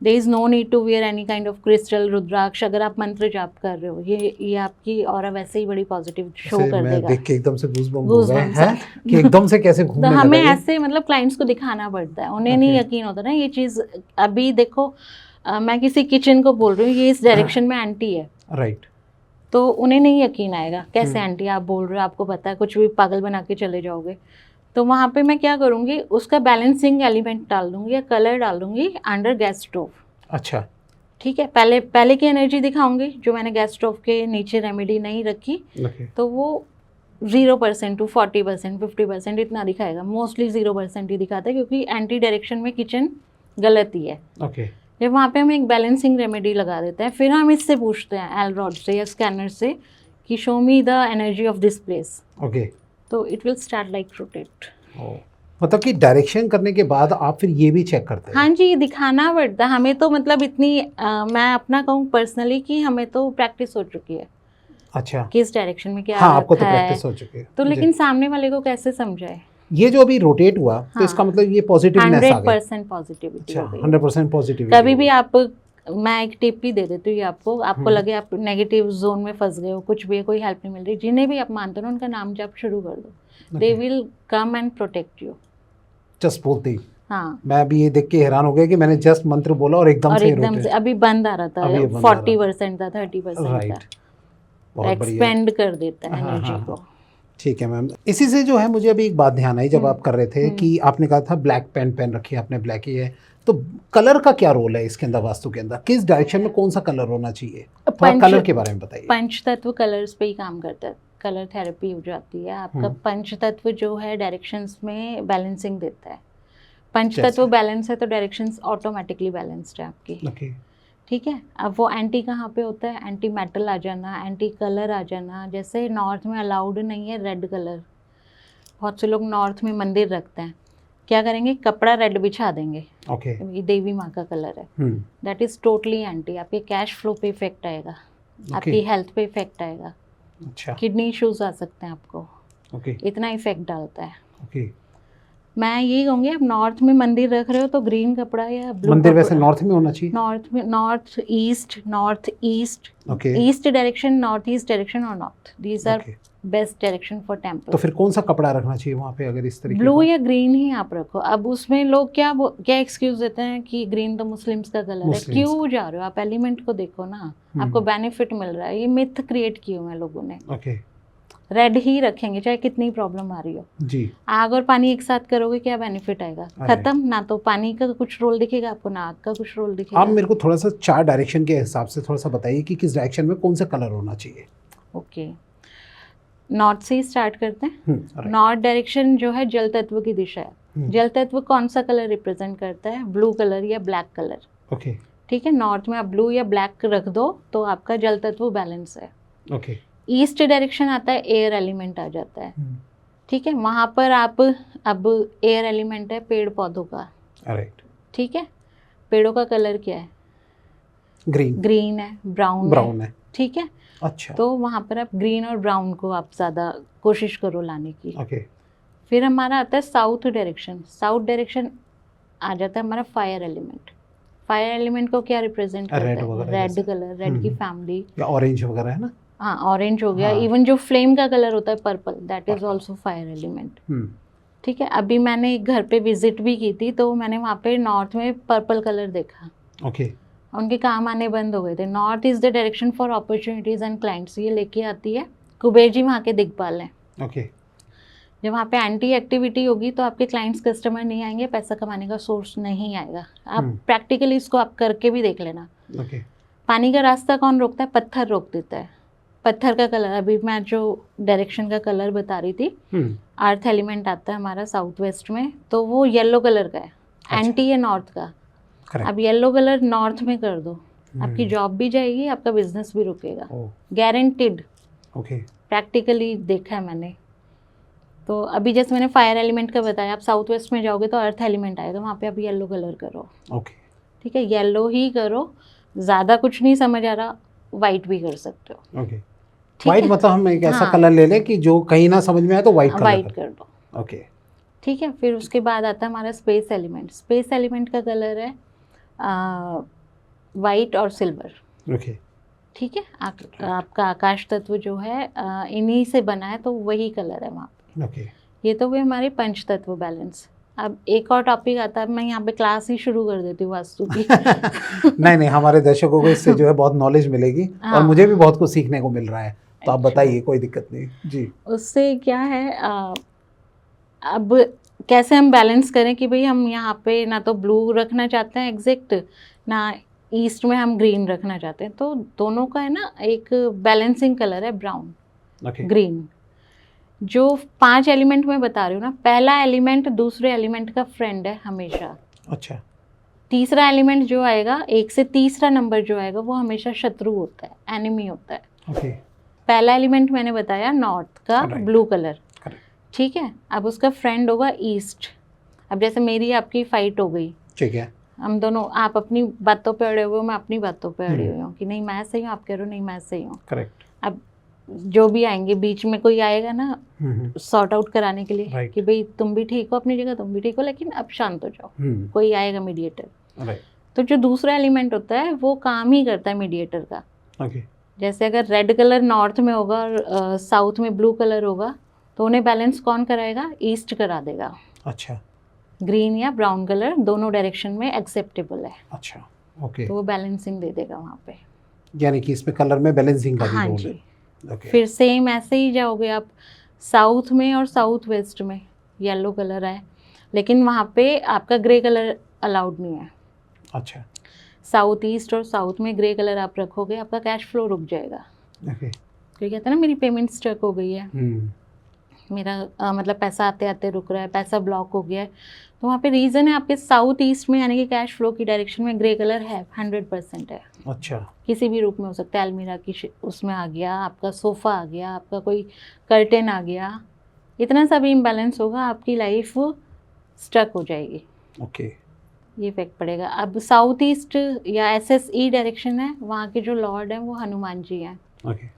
There is no need to wear any kind of crystal, rudraksha. अगर आप मंत्र जाप कर रहे हो, ये आपकी ऑरा वैसे ही बड़ी पॉजिटिव शो इसे कर मैं देगा। देख के एकदम से गूज़बम्प हो गए Goosebumps हैं कि एकदम से कैसे तो घूमने हमें लगा ये। ऐसे मतलब क्लाइंट्स को दिखाना पड़ता है, उन्हें नहीं Okay. यकीन होता ना ये चीज़। अभी देखो मैं किसी किचन को बोल रही हूँ, ये इस डायरेक्शन में एंटी है, राइट। तो उन्हें नहीं यकीन आएगा कैसे हम्म। आंटी आप बोल रहे हो, आपको पता है, कुछ भी पागल बना के चले जाओगे। तो वहाँ पे मैं क्या करूँगी, उसका बैलेंसिंग एलिमेंट डाल दूँगी या कलर डाल दूँगी अंडर गैस स्टोव। अच्छा। ठीक है, पहले की एनर्जी दिखाऊंगी जो मैंने गैस स्टोव के नीचे रेमेडी नहीं रखी, ओके। तो वो 0% टू 40% 50% इतना दिखाएगा। मोस्टली 0% ही दिखाता है क्योंकि एंटी डायरेक्शन में किचन गलत ही है। ओके। जब वहाँ पे हम एक बैलेंसिंग रेमेडी लगा देते हैं, फिर हम इससे पूछते हैं एल रॉड से या स्कैनर से कि show me the energy of this place, okay. तो it will start like rotate. मतलब कि डायरेक्शन करने के बाद आप फिर ये भी चेक करते हैं? हाँ जी, दिखाना पड़ता है हमें तो, मतलब इतनी मैं अपना कहूँ पर्सनली कि हमें तो प्रैक्टिस हो चुकी है अच्छा, किस डायरेक्शन में क्या हाँ आपको तो रखा है। प्रैक्टिस हो चुकी है तो जी। लेकिन सामने वाले को कैसे समझाए। ये जो अभी रोटेट हुआ तो हाँ, इसका मतलब ये पॉजिटिवनेस आ गई। 100% पॉजिटिविटी अच्छा, हो गई। 100% पॉजिटिविटी। कभी भी आप, मैं एक टिप ही दे देती हूँ आपको, आपको लगे आप नेगेटिव जोन में फंस गए हो, कुछ भी कोई हेल्प नहीं मिल रही, जिन्हें भी आप मानते हो ना उनका नाम जप शुरू कर दो, they will come and protect you. Just बोलते ही हाँ, मैं अभी ये देख के हैरान हो गया कि मैंने जस्ट मंत्र बोला और एकदम से रोटेट। अभी बंद आ रहा था, अभी ये बंद आ रहा 40% था, 30% राइट, था, बहुत बढ़िया। एक्सपेंड कर देता है हाँ, एनर्जी हाँ, को। ठीक है मैम। इसी से जो है मुझे अभी एक बात ध्यान आई जब आप कर रहे थे कि आपने कहा था ब्लैक पेन पहन रखी है आपने, ब्लैक ही है, तो कलर का क्या रोल है इसके अंदर, वास्तु के अंदर किस डायरेक्शन में कौन सा कलर होना चाहिए, थोड़ा कलर के बारे में बताइए। पंच तत्व कलर्स पे ही काम करता है, कलर थेरेपी हो जाती है आपका। पंच तत्व जो है डायरेक्शंस में बैलेंसिंग देता है। पंच तत्व बैलेंस है तो डायरेक्शंस ऑटोमेटिकली बैलेंस्ड है आपकी। ओके, ठीक है। अब वो एंटी कहाँ पे होता है, एंटी मेटल आ जाना, एंटी कलर आ जाना। जैसे नॉर्थ में अलाउड नहीं है रेड कलर, बहुत से लोग नॉर्थ में मंदिर रखते हैं, क्या करेंगे, कपड़ा रेड बिछा देंगे। ओके, ये देवी माँ का कलर है, दैट इज टोटली एंटी। आपके कैश फ्लो पे इफेक्ट आएगा, आपकी हेल्थ पे इफेक्ट आएगा, अच्छा, किडनी इश्यूज आ सकते हैं आपको, ओके, इतना इफेक्ट डालता है। ओके। मैं यही कहूँगी, आप नॉर्थ में मंदिर रख रहे हो तो ग्रीन कपड़ा या ब्लू मंदिर कपड़ा, वैसे नॉर्थ में होना चाहिए? नॉर्थ में, north east, okay, east direction, north east direction और north, these are best direction for temple. तो फिर कौन सा कपड़ा रखना चाहिए वहाँ पे अगर इस तरीके ब्लू का? या ग्रीन ही आप रखो। अब उसमें लोग क्या एक्सक्यूज देते हैं कि ग्रीन तो मुस्लिम्स का कलर है, क्यों जा रहे हो आप, एलिमेंट को देखो ना, आपको बेनिफिट मिल रहा है। ये मिथ क्रिएट किए हुए हैं लोगों ने। ओके, रेड ही रखेंगे चाहे कितनी प्रॉब्लम आ रही हो जी। आग और पानी एक साथ करोगे, क्या बेनिफिट आएगा, खत्म ना। तो पानी का कुछ रोल दिखेगा आपको, ना आग का कुछ रोल दिखेगा। आप मेरे को थोड़ा सा 4 डायरेक्शन के हिसाब से थोड़ा सा बताइए कि किस डायरेक्शन में कौन सा कलर होना चाहिए। ओके, नॉर्थ से ही स्टार्ट करते हैं। नॉर्थ डायरेक्शन जो है जल तत्व की दिशा है। जल तत्व कौन सा कलर रिप्रेजेंट करता है, ब्लू कलर या ब्लैक कलर। ओके, ठीक है, नॉर्थ में आप ब्लू या ब्लैक रख दो तो आपका जल तत्व बैलेंस है। ओके, ईस्ट डायरेक्शन आता है, एयर एलिमेंट आ जाता है। ठीक है, वहाँ पर आप, अब एयर एलिमेंट है पेड़ पौधों का, राइट, ठीक है, पेड़ों का कलर क्या है, ग्रीन है, ब्राउन है। ठीक है, अच्छा, तो वहाँ पर आप ग्रीन और ब्राउन को आप ज़्यादा कोशिश करो लाने की। ओके। फिर हमारा आता है साउथ डायरेक्शन। साउथ डायरेक्शन आ जाता है हमारा फायर एलिमेंट। फायर एलिमेंट को क्या रिप्रेजेंट करता है, रेड कलर, रेड की फैमिली, या ऑरेंज वगैरह है ना। हाँ, ऑरेंज हो गया। इवन जो फ्लेम का कलर होता है purple, that is also fire element. ठीक है, अभी मैंने एक घर पे विजिट भी की थी तो मैंने वहाँ पे नॉर्थ में पर्पल कलर देखा। ओके, उनके काम आने बंद हो गए थे। North is the direction for opportunities and clients, ये लेके आती है। कुबेर जी वहाँ के दिग्पाल हैं। ओके, जब वहाँ पे एंटी एक्टिविटी होगी तो आपके क्लाइंट्स कस्टमर नहीं आएंगे, पैसा कमाने का सोर्स नहीं आएगा। आप प्रैक्टिकली इसको आप करके भी देख लेना। ओके, पानी का रास्ता कौन रोकता है, पत्थर रोक देता है। पत्थर का कलर, अभी मैं जो डायरेक्शन का कलर बता रही थी, अर्थ एलिमेंट आता है हमारा साउथ वेस्ट में, तो वो येलो कलर का है। अच्छा। एंटी है नॉर्थ का। अब येलो कलर नॉर्थ में कर दो, आपकी जॉब भी जाएगी, आपका बिजनेस भी रुकेगा, गारंटीड। ओके, प्रैक्टिकली देखा है मैंने। तो अभी जैसे मैंने फायर एलिमेंट का बताया, आप साउथ वेस्ट में जाओगे तो अर्थ एलिमेंट आएगा, वहाँ पे आप येलो कलर करो। ओके, ठीक है, येलो ही करो। ज़्यादा कुछ नहीं समझ आ रहा, वाइट भी कर सकते हो। ओके, वाइट मतलब हम एक ऐसा कलर ले लें कि जो कहीं ना समझ में आए तो वाइट कलर वाइट कर दो। ओके, ठीक है, फिर उसके बाद आता है हमारा स्पेस एलिमेंट। स्पेस एलिमेंट का कलर है वाइट और सिल्वर। ओके, ठीक है, आपका आकाश तत्व जो है इन्हीं से बना है तो वही कलर है वहाँ पे। ओके, ये तो हुए हमारे पंच तत्व बैलेंस। अब एक और टॉपिक आता है, मैं यहाँ पे क्लास ही शुरू कर देती हूँ वास्तु की। नहीं, हमारे दर्शकों को इससे जो है बहुत नॉलेज मिलेगी और मुझे भी बहुत कुछ सीखने को मिल रहा है, तो आप बताइए, कोई दिक्कत नहीं जी। उससे क्या है, अब कैसे हम बैलेंस करें कि भाई हम यहाँ पे ना तो ब्लू रखना चाहते हैं एग्जैक्ट, ना ईस्ट में हम ग्रीन रखना चाहते हैं, तो दोनों का है ना एक बैलेंसिंग कलर है ब्राउन, ग्रीन। जो 5 एलिमेंट में बता रही हूँ ना, पहला एलिमेंट दूसरे एलिमेंट का फ्रेंड है हमेशा। अच्छा, तीसरा एलिमेंट जो आएगा, 1 से तीसरा नंबर जो आएगा वो हमेशा शत्रु होता है, एनिमी होता है। ओके, पहला एलिमेंट मैंने बताया नॉर्थ का ब्लू कलर, ठीक है। अब उसका फ्रेंड होगा ईस्ट, अब जैसे मेरी आपकी फाइट हो गई, ठीक है, हम दोनों, आप अपनी बातों पे अड़े हुए हो, मैं अपनी बातों पे अड़ी हुई हूँ कि नहीं मैं सही हूँ, आप कह रहे हो नहीं मैं सही हूँ। करेक्ट। अब जो भी आएंगे बीच में कोई आएगा ना सॉर्ट आउट कराने के लिए Right. कि भाई तुम भी ठीक हो अपनी जगह, तुम भी ठीक हो, लेकिन अब शांत हो जाओ, कोई आएगा मीडिएटर। राइट, तो जो दूसरा एलिमेंट होता है वो काम ही करता है मीडिएटर का। ओके, जैसे अगर रेड कलर नॉर्थ में होगा और साउथ में ब्लू कलर होगा तो उन्हें बैलेंस कौन कराएगा? ईस्ट करा देगा। अच्छा, ग्रीन या ब्राउन कलर दोनों डायरेक्शन में एक्सेप्टेबल है, अच्छा, ओके, तो वो बैलेंसिंग दे देगा वहाँ पे। यानी कि इसमें कलर में बैलेंसिंग का भी हाँ रोल जी। है। ओके, फिर सेम ऐसे ही जाओगे आप साउथ में और साउथ वेस्ट में येलो कलर है, लेकिन वहाँ पे आपका ग्रे कलर अलाउड नहीं है। अच्छा, साउथ ईस्ट और साउथ में ग्रे कलर आप रखोगे, आपका कैश फ्लो रुक जाएगा। ओके, कोई कहता है ना मेरी पेमेंट स्टक हो गई है, मेरा मतलब पैसा आते आते रुक रहा है, पैसा ब्लॉक हो गया है, तो वहाँ पे रीज़न है आपके साउथ ईस्ट में यानी कि कैश फ्लो की डायरेक्शन में ग्रे कलर है, 100% है। अच्छा, किसी भी रूप में हो सकता है, अलमीरा की उसमें आ गया, आपका सोफ़ा आ गया, आपका कोई कर्टेन आ गया, इतना सा भी इम्बैलेंस होगा आपकी लाइफ स्टक हो जाएगी। ओके, ये इफेक्ट पड़ेगा। अब साउथ ईस्ट या SSE डायरेक्शन है, वहाँ के जो लॉर्ड हैं वो हनुमान जी हैं। ओके,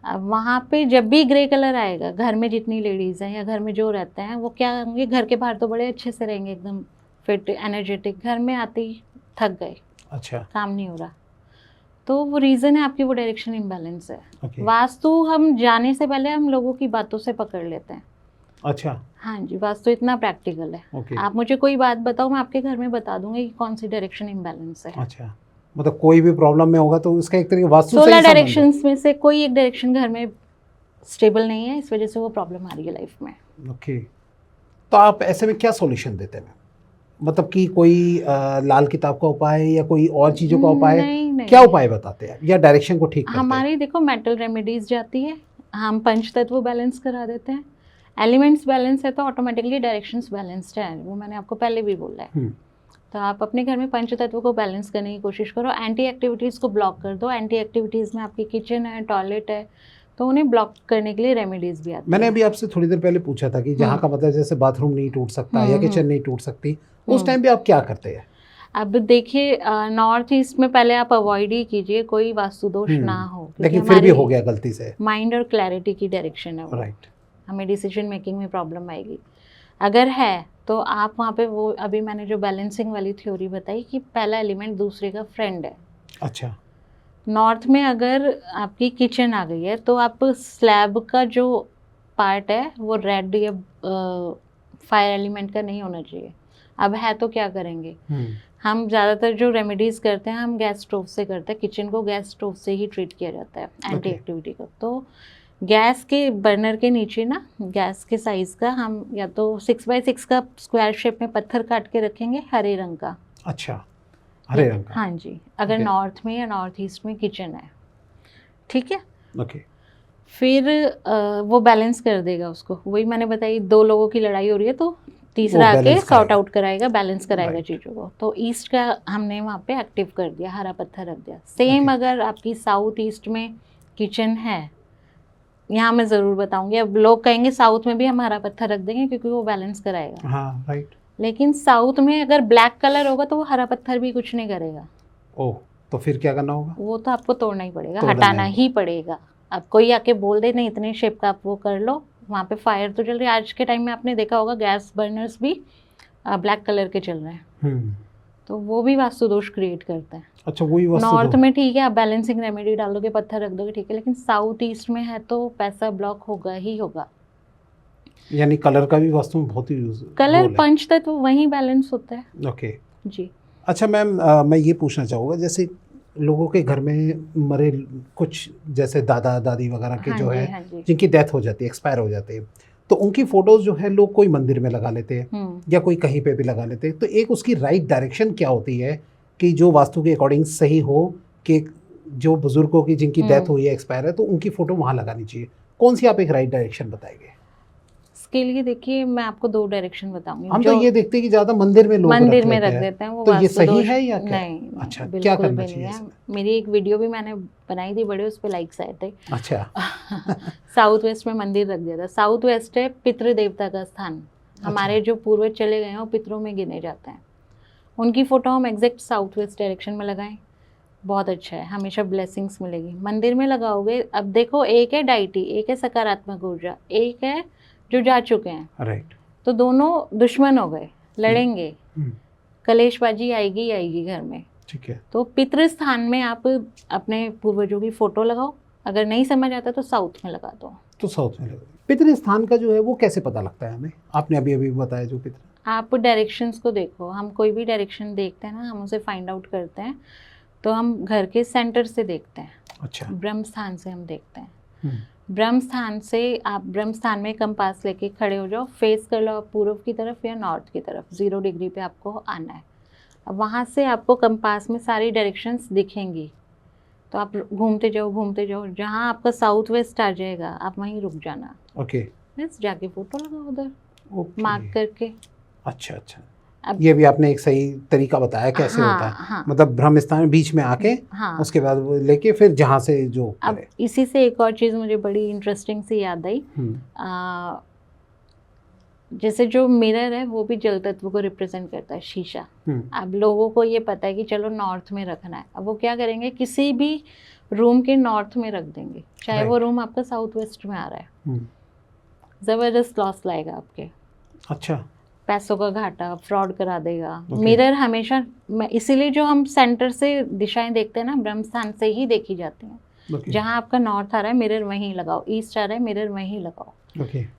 अब वहाँ पे जब भी ग्रे कलर आएगा, घर में जितनी लेडीज़ हैं या घर में जो रहते हैं वो क्या होंगे, घर के बाहर तो बड़े अच्छे से रहेंगे, एकदम फिट एनर्जेटिक, घर में आते ही थक गए, अच्छा, काम नहीं हो रहा, तो वो रीज़न है आपकी वो डायरेक्शन इम्बैलेंस है। ओके, वास्तु हम जाने से पहले हम लोगों की बातों से पकड़ लेते हैं। अच्छा, हाँ जी, वास्तु इतना प्रैक्टिकल है। ओके, आप मुझे कोई बात बताओ, मैं आपके घर में बता दूंगी कि कौन सी डायरेक्शन इम्बैलेंस है। अच्छा, मतलब कोई भी प्रॉब्लम में होगा तो इसका एक तरीके वास्तु से 16 ही संबंध है। डायरेक्शंस में से कोई एक डायरेक्शन घर में स्टेबल नहीं है, इस वजह से वो प्रॉब्लम आ रही है लाइफ में। ओके, तो आप ऐसे में क्या सॉल्यूशन देते हैं? मतलब कि कोई लाल किताब का उपाय या कोई और चीज़ों का उपाय? नहीं, क्या उपाय बताते हैं या डायरेक्शन को ठीक करते हैं? हमारी देखो मेटल रेमेडीज जाती है, हम पंच तत्व बैलेंस करा देते हैं, एलिमेंट्स बैलेंस है तो ऑटोमेटिकली डायरेक्शंस बैलेंस्ड है, वो मैंने आपको पहले भी बोला है। तो आप अपने घर में पंच तत्व को बैलेंस करने की कोशिश करो, एंटी एक्टिविटीज़ को ब्लॉक कर दो। एंटी एक्टिविटीज़ में आपकी किचन है, टॉयलेट है, तो उन्हें ब्लॉक करने के लिए रेमेडीज़ भी आती मैंने है। अभी आपसे थोड़ी देर पहले पूछा था कि जहाँ का मतलब जैसे बाथरूम नहीं टूट सकता या किचन नहीं टूट सकती, उस टाइम पे आप क्या करते हैं? अब देखिए नॉर्थ ईस्ट में पहले आप अवॉइड ही कीजिए, कोई वास्तु दोष ना हो, लेकिन फिर भी हो गया गलती से, माइंड और क्लैरिटी की डायरेक्शन है वो, राइट, हमें डिसीजन मेकिंग में प्रॉब्लम आएगी। अगर है तो आप वहाँ पे वो अभी मैंने जो बैलेंसिंग वाली थ्योरी बताई कि पहला एलिमेंट दूसरे का फ्रेंड है। अच्छा, नॉर्थ में अगर आपकी किचन आ गई है तो आप स्लैब का जो पार्ट है वो रेड या फायर एलिमेंट का नहीं होना चाहिए। अब है तो क्या करेंगे, हम ज़्यादातर जो रेमेडीज़ करते हैं हम गैस स्टोव से करते हैं, किचन को गैस स्टोव से ही ट्रीट किया जाता है एंटी एक्टिविटी को। तो गैस के बर्नर के नीचे ना गैस के साइज़ का हम या तो 6x6 का स्क्वायर शेप में पत्थर काट के रखेंगे हरे रंग का। अच्छा, हरे रंग का, हाँ जी, अगर नॉर्थ में या नॉर्थ ईस्ट में किचन है, ठीक है, ओके, फिर वो बैलेंस कर देगा उसको। वही मैंने बताई, दो लोगों की लड़ाई हो रही है तो तीसरा आके सॉर्ट आउट कराएगा, बैलेंस कराएगा चीज़ों को। तो ईस्ट का हमने वहाँ पे एक्टिव कर दिया, हरा पत्थर रख दिया। सेम अगर आपकी साउथ ईस्ट में किचन है, यहाँ मैं ज़रूर बताऊंगी। अब लोग कहेंगे साउथ में भी हम हरा पत्थर रख देंगे क्योंकि वो बैलेंस कराएगा, हाँ, राइट, लेकिन साउथ में अगर ब्लैक कलर होगा तो वो हरा पत्थर भी कुछ नहीं करेगा। ओह, तो फिर क्या करना होगा? वो तो आपको तोड़ना ही पड़ेगा, हटाना ही पड़ेगा। अब कोई आके बोल दे नहीं इतने शेप का आप वो कर लो, वहाँ पे फायर तो चल रही है। आज के टाइम में आपने देखा होगा गैस बर्नर्स भी ब्लैक कलर के चल रहे हैं, तो वो भी वास्तु दोष क्रिएट करता है। अच्छा, वही वास्तु नॉर्थ में ठीक है, आप बैलेंसिंग रेमेडी डाल दोगे, पत्थर रख दोगे, ठीक है, लेकिन साउथ ईस्ट में है तो पैसा ब्लॉक होगा ही होगा। यानी कलर का भी वास्तु में बहुत ही यूज कलर पंच तत्व वहीं बैलेंस होता है। ओके, जी, अच्छा मैम, मैं ये पूछना चाहूँगा, जैसे लोगों के घर में मरे कुछ जैसे दादा दादी वगैरह के जो है जिनकी डेथ हो जाती है, एक्सपायर हो जाते हैं, तो उनकी फ़ोटोज़ जो है लोग कोई मंदिर में लगा लेते हैं या कोई कहीं पे भी लगा लेते हैं, तो एक उसकी राइट डायरेक्शन क्या होती है कि जो वास्तु के अकॉर्डिंग सही हो कि जो बुज़ुर्गों की जिनकी डेथ हुई है, एक्सपायर है, तो उनकी फ़ोटो वहाँ लगानी चाहिए? कौन सी आप एक राइट डायरेक्शन बताएंगे? इसके लिए देखिए मैं आपको दो डायरेक्शन बताऊंगी। हम तो ये देखते हैं कि ज़्यादा मंदिर में लोग मंदिर में रख देते हैं, वो तो ये सही है या क्या? नहीं, अच्छा, क्या करना भी चाहिए? नहीं है। मेरी एक वीडियो भी मैंने बनाई थी, बड़े उस पे लाइक्स आए थे। अच्छा साउथ वेस्ट में मंदिर रख दिया था। साउथ वेस्ट है पितृ देवता का स्थान, हमारे जो पूर्वज चले गए हैं वो पितरों में गिने जाते हैं, उनकी फ़ोटो हम एग्जैक्ट साउथ वेस्ट डायरेक्शन में लगाएं, बहुत अच्छा है, हमेशा ब्लेसिंग्स मिलेगी। मंदिर में लगाओगे, अब देखो एक है डाइटी, एक है सकारात्मक ऊर्जा, एक है जो जा चुके हैं, राइट। तो दोनों दुश्मन हो गए, लड़ेंगे, कलेशबाजी आएगी आएगी घर में। ठीक है। तो पितृ स्थान में आप अपने पूर्वजों की फ़ोटो लगाओ, अगर नहीं समझ आता तो साउथ में लगा दो। तो साउथ में लगा। पितृ स्थान का जो है वो कैसे पता लगता है हमें? आपने अभी अभी बताया जो पितृ। आप डायरेक्शंस को देखो, हम कोई भी डायरेक्शन देखते हैं ना, हम उसे फाइंड आउट करते हैं, तो हम घर के सेंटर से देखते हैं। अच्छा। ब्रह्म स्थान से हम देखते हैं। ब्रह्म स्थान से आप ब्रह्म स्थान में कंपास लेके खड़े हो जाओ, फेस कर लो आप पूर्व की तरफ या नॉर्थ की तरफ, 0 डिग्री पे आपको आना है। अब वहाँ से आपको कंपास में सारी डायरेक्शंस दिखेंगी, तो आप घूमते जाओ, जहाँ आपका साउथ वेस्ट आ जाएगा आप वहीं रुक जाना। ओके। बस जाके फोटो लगाओ उधर, ओके। मार्क करके। अच्छा अच्छा। अब ये भी आपने एक सही तरीका बताया कैसे हाँ, होता है। हाँ, मतलब ब्रह्म स्थान बीच में आके, हाँ, उसके बाद वो लेके फिर जहाँ से जो अब करे। इसी से एक और चीज़ मुझे बड़ी इंटरेस्टिंग सी याद आई। जैसे जो मिरर है वो भी जल तत्व को रिप्रेजेंट करता है, शीशा। अब लोगों को ये पता है कि चलो नॉर्थ में रखना है, अब वो क्या करेंगे, किसी भी रूम के नॉर्थ में रख देंगे, चाहे वो रूम आपका साउथ वेस्ट में आ रहा है, जबरदस्त लॉस लाएगा आपके। अच्छा। पैसों का घाटा, फ्रॉड करा देगा। मिरर हमेशा, इसीलिए जो हम सेंटर से दिशाएं देखते हैं ना, ब्रह्म स्थान से ही देखी जाती हैं। जहाँ आपका नॉर्थ आ रहा है मिरर वहीं लगाओ, ईस्ट आ रहा है मिरर वहीं लगाओ।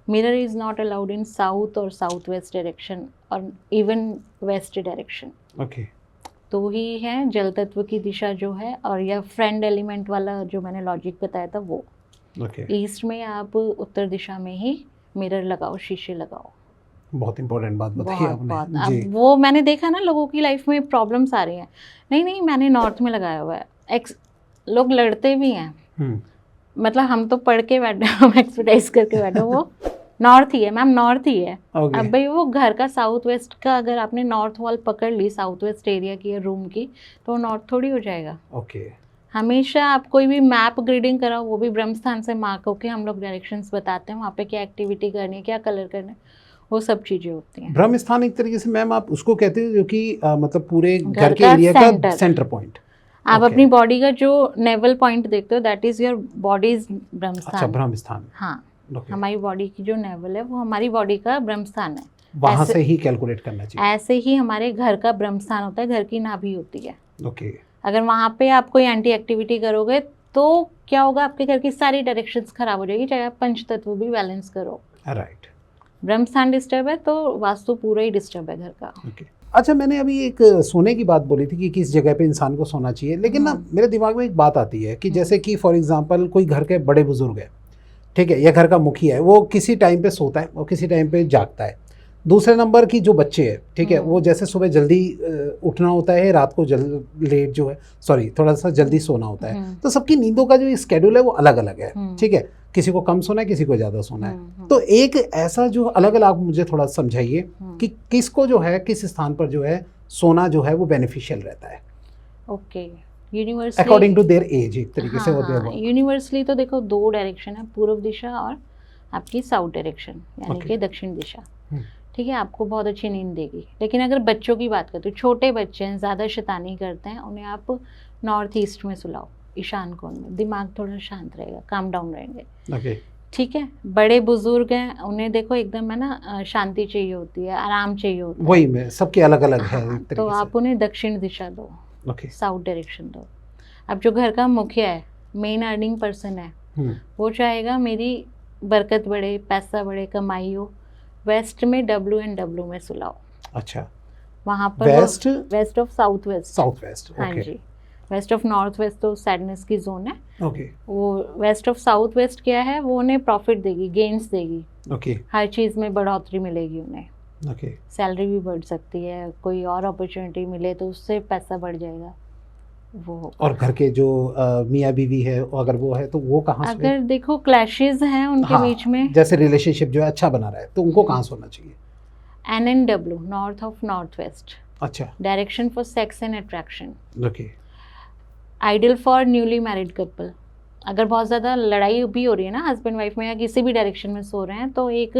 Mirror is not allowed in south और साउथ वेस्ट डायरेक्शन और इवन वेस्ट डायरेक्शन। तो ही है जल तत्व की दिशा जो है, और या फ्रेंड एलिमेंट वाला जो मैंने लॉजिक बताया था वो। ईस्ट में आप उत्तर दिशा में ही मिरर लगाओ, शीशे लगाओ। बहुत इंपॉर्टेंट बात बताई आपने। अब वो मैंने देखा ना, लोगों की लाइफ में प्रॉब्लम्स आ रही हैं, नहीं मैंने नॉर्थ में लगाया हुआ है, लोग लड़ते भी हैं। मतलब हम तो पढ़ के बैठे, हम एक्सरसाइज करके बैठे, वो नॉर्थ ही है मैम, नॉर्थ ही है। अब भाई वो घर का साउथ वेस्ट का, अगर आपने नॉर्थ वॉल पकड़ ली साउथ वेस्ट एरिया की या रूम की, तो वो नॉर्थ थोड़ी हो जाएगा। हमेशा आप कोई भी मैप ग्रीडिंग कराओ, वो भी ब्रह्म स्थान से मार्क होके हम लोग डायरेक्शंस बताते हैं, वहाँ पे क्या एक्टिविटी करनी है, क्या कलर करना है, वो सब चीजें होती हैं। ब्रह्म स्थान एक तरीके से मैम आप उसको कहते हैं जो कि मतलब पूरे घर के एरिया का सेंटर पॉइंट। आप अपनी बॉडी का जो नेवल पॉइंट देखते हो, दैट इज योर बॉडीज ब्रह्म स्थान। अच्छा, ब्रह्म स्थान। हाँ, हमारी बॉडी की जो नेवल है वो हमारी बॉडी का ब्रह्म स्थान है। वहाँ से ही कैलकुलेट करना चाहिए। ऐसे ही हमारे घर का ब्रह्म स्थान होता है, घर की नाभि होती है। अगर वहाँ पे आप कोई एंटी एक्टिविटी करोगे तो क्या होगा, आपके घर की सारी डायरेक्शंस खराब हो जाएगी, चाहे आप पंच तत्व भी बैलेंस करो। राइट। ब्रह्म स्थान डिस्टर्ब है तो वास्तु पूरा ही डिस्टर्ब है घर का। अच्छा, मैंने अभी एक सोने की बात बोली थी कि किस जगह पे इंसान को सोना चाहिए, लेकिन ना मेरे दिमाग में एक बात आती है कि जैसे कि फॉर एग्जांपल कोई घर के बड़े बुजुर्ग है, ठीक है, या घर का मुखिया है, वो किसी टाइम पे सोता है और किसी टाइम पे जागता है। दूसरे नंबर की जो बच्चे हैं, ठीक है, वो जैसे सुबह जल्दी उठना होता है, रात को लेट जो है थोड़ा सा जल्दी सोना होता है। तो सबकी नींदों का जो स्केड्यूल है वो अलग अलग है, ठीक है, किसी को कम सोना है, किसी को ज़्यादा सोना है। तो एक ऐसा जो अलग अलग, आप मुझे थोड़ा समझाइए कि किसको जो है किस स्थान पर जो है सोना जो है वो बेनिफिशियल रहता है। Okay, universally according to their age एक तरीके से होते हैं। यूनिवर्सली तो देखो 2 डायरेक्शन है, पूर्व दिशा और आपकी साउथ डायरेक्शन, यानी कि दक्षिण दिशा। ठीक है, आपको बहुत अच्छी नींद देगी। लेकिन अगर बच्चों की बात करें तो छोटे बच्चे हैं, ज़्यादा शैतानी करते हैं, उन्हें आप नॉर्थ ईस्ट में सुलाओ, ईशान कोण में, दिमाग थोड़ा शांत रहेगा, काम डाउन रहेंगे। ठीक है, बड़े बुजुर्ग हैं, उन्हें देखो एकदम है ना शांति चाहिए होती है, आराम चाहिए होता है। वही में सबके अलग अलग है। तो आप उन्हें दक्षिण दिशा दो, साउथ डायरेक्शन दो। अब जो घर का मुखिया है, मेन अर्निंग पर्सन है, वो चाहेगा मेरी बरकत बढ़े, पैसा बढ़े, कमाई हो, वेस्ट में WNW में सुलाओ। अच्छा, वहाँ पर वेस्ट ऑफ साउथ वेस्ट। हाँ जी, वेस्ट ऑफ नॉर्थ वेस्ट तो सैडनेस की जोन है। वो वेस्ट ऑफ साउथ वेस्ट क्या है, वो उन्हें प्रॉफिट देगी, गेन्स देगी। हर चीज़ में बढ़ोतरी मिलेगी उन्हें। सैलरी भी बढ़ सकती है, कोई और अपॉर्चुनिटी मिले तो उससे पैसा बढ़ जाएगा वो। और घर के जो मियाँ बीवी है, अगर वो है तो वो कहाँ, अगर देखो क्लैशेस हैं उनके बीच में, जैसे रिलेशनशिप जो है अच्छा बना रहा है, तो उनको कहाँ सोना चाहिए? NNW, north of north west. अच्छा, direction for sex and attraction. Ideal for newly married couple. अगर बहुत ज़्यादा लड़ाई भी हो रही है ना हस्बैंड वाइफ में या किसी भी डायरेक्शन में सो रहे हैं तो एक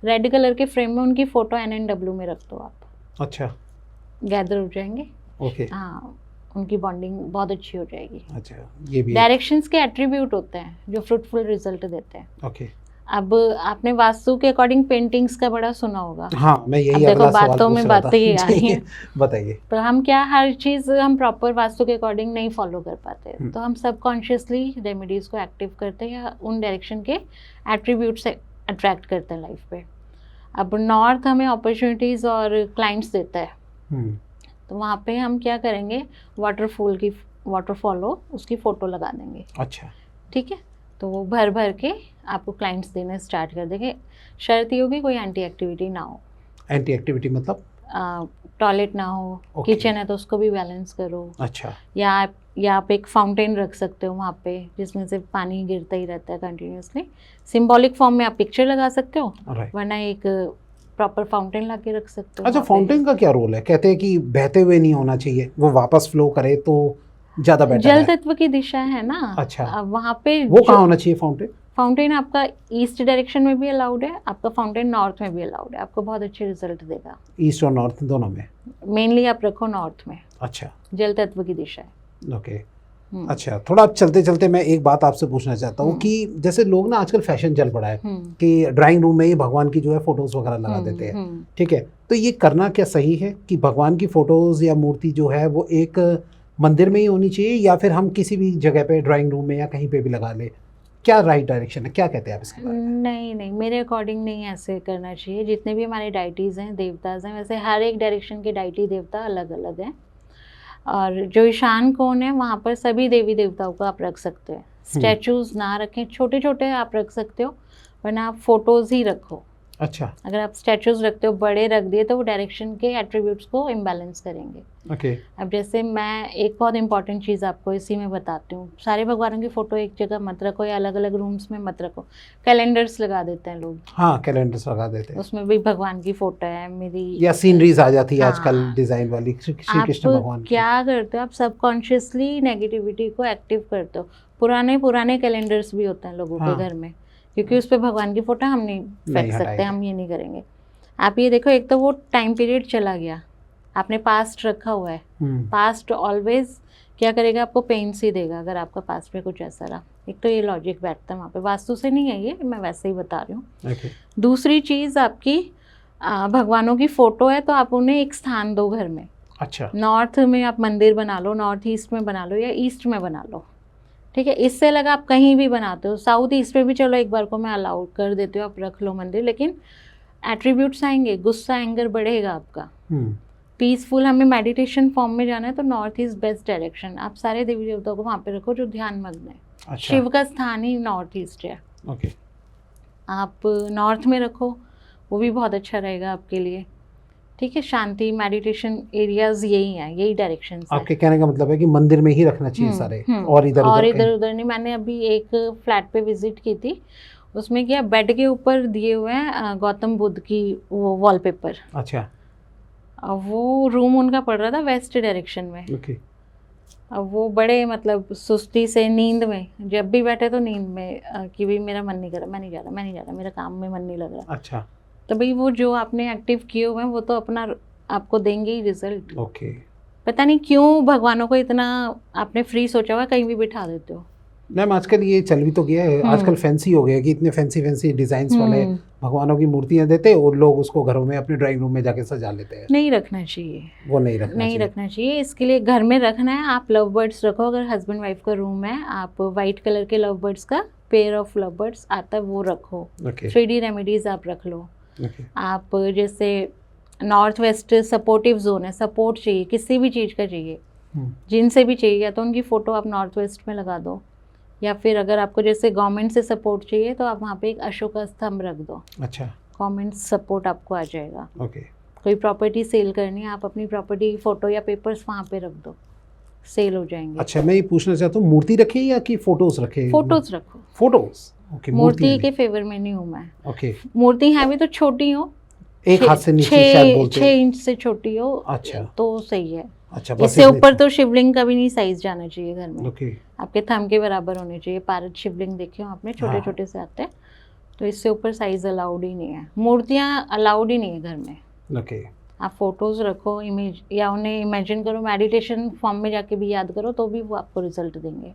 रेड कलर के फ्रेम में उनकी फ़ोटो NNW में रख दो आप। अच्छा, गैदर हो जाएंगे। ओके। हाँ, उनकी बॉन्डिंग बहुत अच्छी हो जाएगी। अच्छा, ये भी डायरेक्शंस के एट्रीब्यूट होते हैं जो फ्रूटफुल रिजल्ट देते हैं। ओके। अब आपने वास्तु के अकॉर्डिंग पेंटिंग्स का बड़ा सुना होगा। हाँ, मैं यही अब देखो अगला सवाल बातों पूछ में रहा था। बातें ही आ रही हैं। बताइए। तो हम क्या हर चीज़ हम प्रॉपर वास्तु के अकॉर्डिंग नहीं फॉलो कर पाते, तो हम सबकॉन्शियसली रेमेडीज़ को एक्टिव करते हैं या उन डायरेक्शन के एट्रीब्यूट से अट्रैक्ट करते हैं लाइफ पे। अब नॉर्थ हमें अपॉर्चुनिटीज़ और क्लाइंट्स देता है, तो वहाँ पे हम क्या करेंगे, वाटरफॉल हो उसकी फ़ोटो लगा देंगे। अच्छा, ठीक है, तो वो भर भर के आपको क्लाइंट्स देना स्टार्ट कर देंगे। शर्त ये होगी कोई एंटी एक्टिविटी ना हो। एंटी एक्टिविटी मतलब? टॉयलेट ना हो, Okay. किचन है तो उसको भी बैलेंस करो, अच्छा, या आप एक फाउंटेन रख सकते हो वहाँ पे जिसमें से पानी गिरता ही रहता है कंटिन्यूसली। सिंबॉलिक फॉर्म में आप पिक्चर लगा सकते हो, राइट। वरना एक प्रॉपर फाउंटेन ला के रख सकते हो। अच्छा, वहाँ पे। फाउंटेन का क्या रोल है? कहते हैं कि बहते हुए नहीं होना चाहिए, वो वापस फ्लो करे तो ज़्यादा बेटर जल है। तत्व की दिशा है ना। अच्छा। अब वहाँ पे वो कहाँ होना चाहिए फाउंटेन? फाउंटेन आपका ईस्ट डायरेक्शन में भी अलाउड है, आपका फाउंटेन नॉर्थ में भी अलाउड है, आपको बहुत अच्छे रिजल्ट देगा। ईस्ट और नॉर्थ दोनों में? मेनली आप रखो नॉर्थ में, अच्छा, जल तत्व की दिशा है। ओके। अच्छा, थोड़ा अब चलते चलते मैं एक बात आपसे पूछना चाहता हूँ कि जैसे लोग ना आजकल फैशन चल पड़ा है कि ड्राइंग रूम में ही भगवान की जो है फोटोज वगैरह लगा देते हैं, ठीक है? तो ये करना क्या सही है कि भगवान की फोटोज या मूर्ति जो है वो एक मंदिर में ही होनी चाहिए या फिर हम किसी भी जगह पे ड्राइंग रूम में या कहीं पे भी लगा ले? क्या राइट डायरेक्शन है, क्या कहते हैं आप इसके बारे में? नहीं, मेरे अकॉर्डिंग नहीं ऐसे करना चाहिए। जितने भी हमारे डाइटीज़ हैं, देवताज हैं, वैसे हर एक डायरेक्शन के डाइटी देवता अलग अलग हैं। और जो ईशान कोण है वहाँ पर सभी देवी देवताओं को आप रख सकते हैं। स्टैचूज़ ना रखें, छोटे छोटे आप रख सकते हो, वरना आप फोटोज़ ही रखो। अच्छा, अगर आप स्टैचूज़ रखते हो बड़े रख दिए तो वो डायरेक्शन के एट्रीब्यूट्स को इम्बैलेंस करेंगे। ओके। अब जैसे मैं एक बहुत इंपॉर्टेंट चीज़ आपको इसी में बताती हूँ, सारे भगवानों की फ़ोटो एक जगह मत रखो या अलग अलग रूम्स में मत रखो। कैलेंडर्स लगा देते हैं लोग। हाँ, कैलेंडर्स लगा देते हैं, उसमें भी भगवान की फ़ोटो है मेरी, या सीनरीज आ जाती है हाँ। आजकल डिज़ाइन वाली श्री कृष्ण भगवान आप की। क्या करते हो, आप सबकॉन्शियसली नेगेटिविटी को एक्टिव करते हो। पुराने कैलेंडर्स भी होते हैं लोगों हाँ। के घर में, क्योंकि उस पर भगवान की फ़ोटो हम नहीं फेंक सकते, हटाएंगे। हम ये नहीं करेंगे। आप ये देखो, एक तो वो टाइम पीरियड चला गया, आपने पास्ट रखा हुआ है। पास्ट ऑलवेज क्या करेगा, आपको पेन्स ही देगा अगर आपका पास्ट में कुछ ऐसा रहा। एक तो ये लॉजिक बैठता है वहाँ पे, वास्तु से नहीं है ये, मैं वैसे ही बता रही हूँ। ओके। दूसरी चीज़, आपकी भगवानों की फ़ोटो है तो आप उन्हें एक स्थान दो घर में। अच्छा, नॉर्थ में आप मंदिर बना लो, नॉर्थ ईस्ट में बना लो या ईस्ट में बना लो, ठीक है? इससे लगा आप कहीं भी बनाते हो, साउथ ईस्ट में भी चलो एक बार को मैं अलाउ कर देती हूँ, आप रख लो मंदिर, लेकिन एट्रीब्यूट्स आएंगे, गुस्सा एंगर बढ़ेगा आपका। पीसफुल हमें मेडिटेशन फॉर्म में जाना है तो नॉर्थ इज बेस्ट डायरेक्शन। आप सारे देवी देवताओं को वहाँ पे रखो जो ध्यान मग्न है। अच्छा। शिव का स्थान ही नॉर्थ ईस्ट है। ओके। आप नॉर्थ में रखो, वो भी बहुत अच्छा रहेगा आपके लिए, ठीक है? शांति मेडिटेशन एरियाज यही हैं, यही डायरेक्शन। आपके कहने का मतलब है कि मंदिर में ही रखना चाहिए सारे, और इधर उधर नहीं। मैंने अभी एक फ्लैट पे विजिट की थी, उसमें क्या बेड के ऊपर दिए हुए हैं गौतम बुद्ध की वो वॉलपेपर। अच्छा। अब वो रूम उनका पड़ रहा था वेस्ट डायरेक्शन में। ओके। अब वो बड़े मतलब सुस्ती से नींद में, जब भी बैठे तो नींद में कि भाई मेरा मन नहीं कर रहा, मैं नहीं जा रहा, मेरा काम में मन नहीं लग रहा। अच्छा। तो भाई वो जो आपने एक्टिव किए हुए हैं वो तो अपना आपको देंगे ही रिजल्ट। ओके। पता नहीं क्यों भगवानों को इतना आपने फ्री सोचा हुआ, कहीं भी बिठा देते हो। मैम आजकल ये चल भी तो गया है, आजकल फैंसी हो गया कि इतने फैंसी डिजाइन्स वाले भगवानों की मूर्तियां देते और लोग उसको घरों में अपने ड्राइंग रूम में जाके सजा लेते हैं। नहीं रखना चाहिए, वो नहीं रखना चाहिए। इसके लिए घर में रखना है, आप लव बर्ड्स रखो। अगर हस्बैंड वाइफ का रूम है, आप वाइट कलर के लव बर्ड्स का पेयर ऑफ लव बर्ड्स आता है वो रखो। 3D रेमेडीज आप रख लो। आप जैसे नॉर्थ वेस्ट सपोर्टिव जोन है, सपोर्ट चाहिए किसी भी चीज़ का चाहिए, जिनसे भी चाहिए, या तो उनकी फ़ोटो आप नॉर्थ वेस्ट में लगा दो, या फिर अगर आपको जैसे गवर्नमेंट से सपोर्ट चाहिए तो आप वहाँ पे एक अशोक स्तंभ रख दो। अच्छा। गवर्नमेंट सपोर्ट आपको आ जाएगा। ओके। कोई प्रॉपर्टी सेल करनी है, आप अपनी प्रॉपर्टी की फ़ोटो या पेपर्स वहाँ पे रख दो, सेल हो जाएंगे। अच्छा, मैं ये पूछना चाहता हूँ, मूर्ति रखे या कि फोटोज रखे? फोटोज रखो। फोटोज? ओके। मूर्ति के फेवर में नहीं हूँ मैं। ओके। मूर्ति है भी तो छोटी हो, एक हाथ से नीचे शायद बोलते हैं। 6 इंच से छोटी हो, अच्छा, तो सही है। अच्छा, बस इससे इतनी ऊपर सी। तो शिवलिंग का भी नहीं साइज जाना चाहिए घर में, ओके। आपके थंब के बराबर होने चाहिए। पारद शिवलिंग देखे हो आपने, छोटे हाँ। छोटे से आते हैं, तो इससे ऊपर साइज अलाउड ही नहीं है, मूर्तियाँ अलाउड ही नहीं है घर में। ओके। आप फोटोज रखो, इमेज या उन्हें इमेजिन करो, मेडिटेशन फॉर्म में जाके भी याद करो, तो भी वो आपको रिजल्ट देंगे।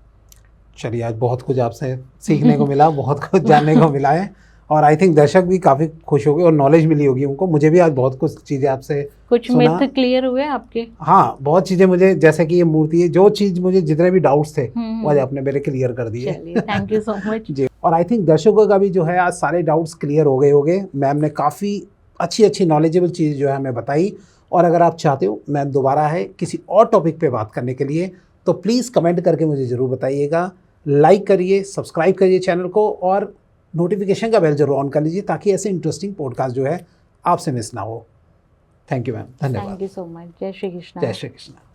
चलिए, आज बहुत कुछ आपसे सीखने को मिला, बहुत कुछ जानने को मिला है, और आई थिंक दर्शक भी काफ़ी खुश हो गए और नॉलेज मिली होगी उनको। मुझे भी आज बहुत कुछ चीज़ें आपसे कुछ सुना। मिथ क्लियर हुए आपके? हाँ, बहुत चीज़ें मुझे, जैसे कि ये मूर्ति है, जो चीज़ मुझे, जितने भी डाउट्स थे वो आज आपने मेरे क्लियर कर दिए। चलिए, थैंक यू सो मच। जी, और आई थिंक दर्शकों का भी जो है आज सारे डाउट्स क्लियर हो गए होंगे। मैम ने काफ़ी अच्छी अच्छी नॉलेजेबल चीज़ जो है हमें बताई, और अगर आप चाहते हो मैम दोबारा है किसी और टॉपिक पे बात करने के लिए, तो प्लीज़ कमेंट करके मुझे ज़रूर बताइएगा। लाइक करिए, सब्सक्राइब करिए चैनल को, और नोटिफिकेशन का बेल जरूर ऑन कर लीजिए, ताकि ऐसे इंटरेस्टिंग पॉडकास्ट जो है आपसे मिस ना हो। थैंक यू मैम, धन्यवाद। Thank you so much. जय श्री कृष्ण। जय श्री कृष्ण।